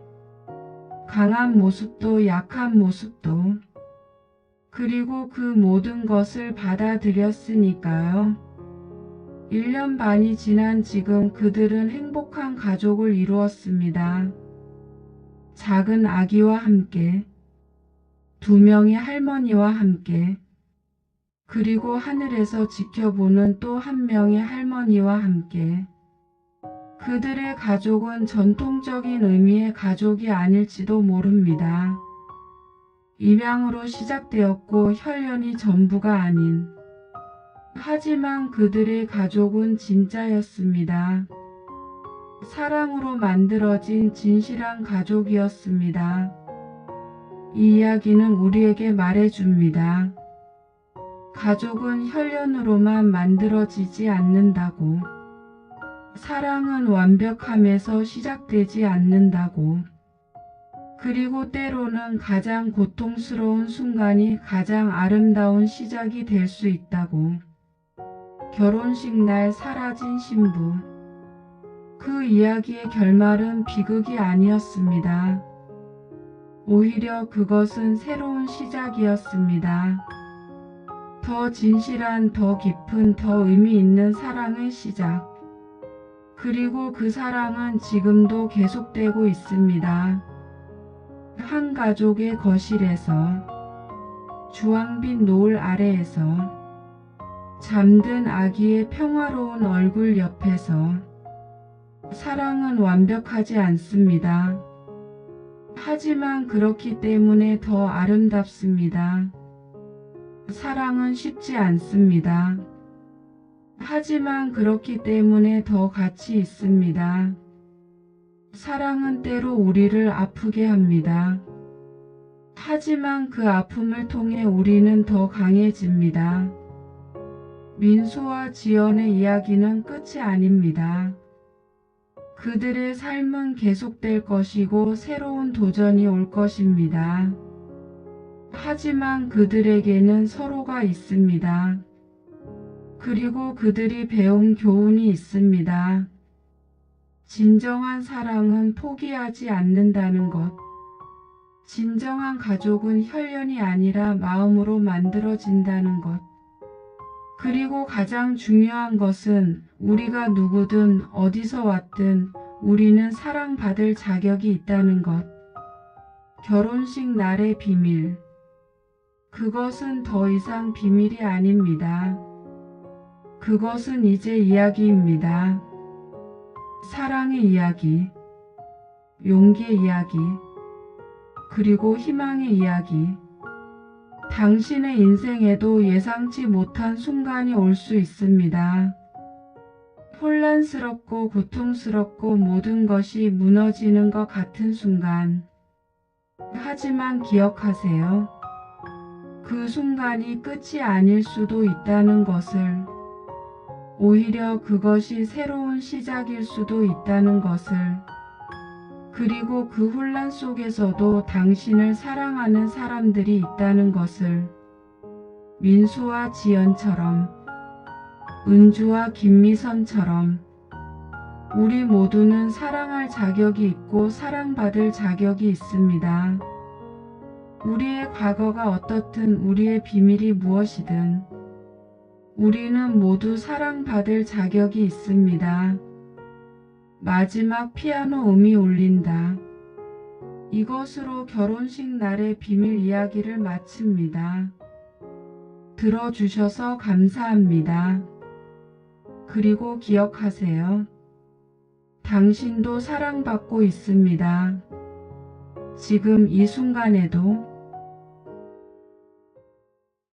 강한 모습도 약한 모습도, 그리고 그 모든 것을 받아들였으니까요. 1년 반이 지난 지금 그들은 행복한 가족을 이루었습니다. 작은 아기와 함께, 2명의 할머니와 함께, 그리고 하늘에서 지켜보는 또 1명의 할머니와 함께. 그들의 가족은 전통적인 의미의 가족이 아닐지도 모릅니다. 입양으로 시작되었고 혈연이 전부가 아닌. 하지만 그들의 가족은 진짜였습니다. 사랑으로 만들어진 진실한 가족이었습니다. 이 이야기는 우리에게 말해줍니다. 가족은 혈연으로만 만들어지지 않는다고. 사랑은 완벽함에서 시작되지 않는다고. 그리고 때로는 가장 고통스러운 순간이 가장 아름다운 시작이 될 수 있다고. 결혼식 날 사라진 신부. 그 이야기의 결말은 비극이 아니었습니다. 오히려 그것은 새로운 시작이었습니다. 더 진실한, 더 깊은, 더 의미 있는 사랑의 시작. 그리고 그 사랑은 지금도 계속되고 있습니다. 한 가족의 거실에서, 주황빛 노을 아래에서, 잠든 아기의 평화로운 얼굴 옆에서. 사랑은 완벽하지 않습니다. 하지만 그렇기 때문에 더 아름답습니다. 사랑은 쉽지 않습니다. 하지만 그렇기 때문에 더 가치 있습니다. 사랑은 때로 우리를 아프게 합니다. 하지만 그 아픔을 통해 우리는 더 강해집니다. 민수와 지연의 이야기는 끝이 아닙니다. 그들의 삶은 계속될 것이고 새로운 도전이 올 것입니다. 하지만 그들에게는 서로가 있습니다. 그리고 그들이 배운 교훈이 있습니다. 진정한 사랑은 포기하지 않는다는 것. 진정한 가족은 혈연이 아니라 마음으로 만들어진다는 것. 그리고 가장 중요한 것은 우리가 누구든 어디서 왔든 우리는 사랑받을 자격이 있다는 것. 결혼식 날의 비밀. 그것은 더 이상 비밀이 아닙니다. 그것은 이제 이야기입니다. 사랑의 이야기, 용기의 이야기, 그리고 희망의 이야기. 당신의 인생에도 예상치 못한 순간이 올 수 있습니다. 혼란스럽고 고통스럽고 모든 것이 무너지는 것 같은 순간. 하지만 기억하세요. 그 순간이 끝이 아닐 수도 있다는 것을. 오히려 그것이 새로운 시작일 수도 있다는 것을. 그리고 그 혼란 속에서도 당신을 사랑하는 사람들이 있다는 것을. 민수와 지연처럼, 은주와 김미선처럼 우리 모두는 사랑할 자격이 있고 사랑받을 자격이 있습니다. 우리의 과거가 어떻든 우리의 비밀이 무엇이든 우리는 모두 사랑받을 자격이 있습니다. 마지막 피아노 음이 울린다. 이것으로 결혼식 날의 비밀 이야기를 마칩니다. 들어주셔서 감사합니다. 그리고 기억하세요. 당신도 사랑받고 있습니다. 지금 이 순간에도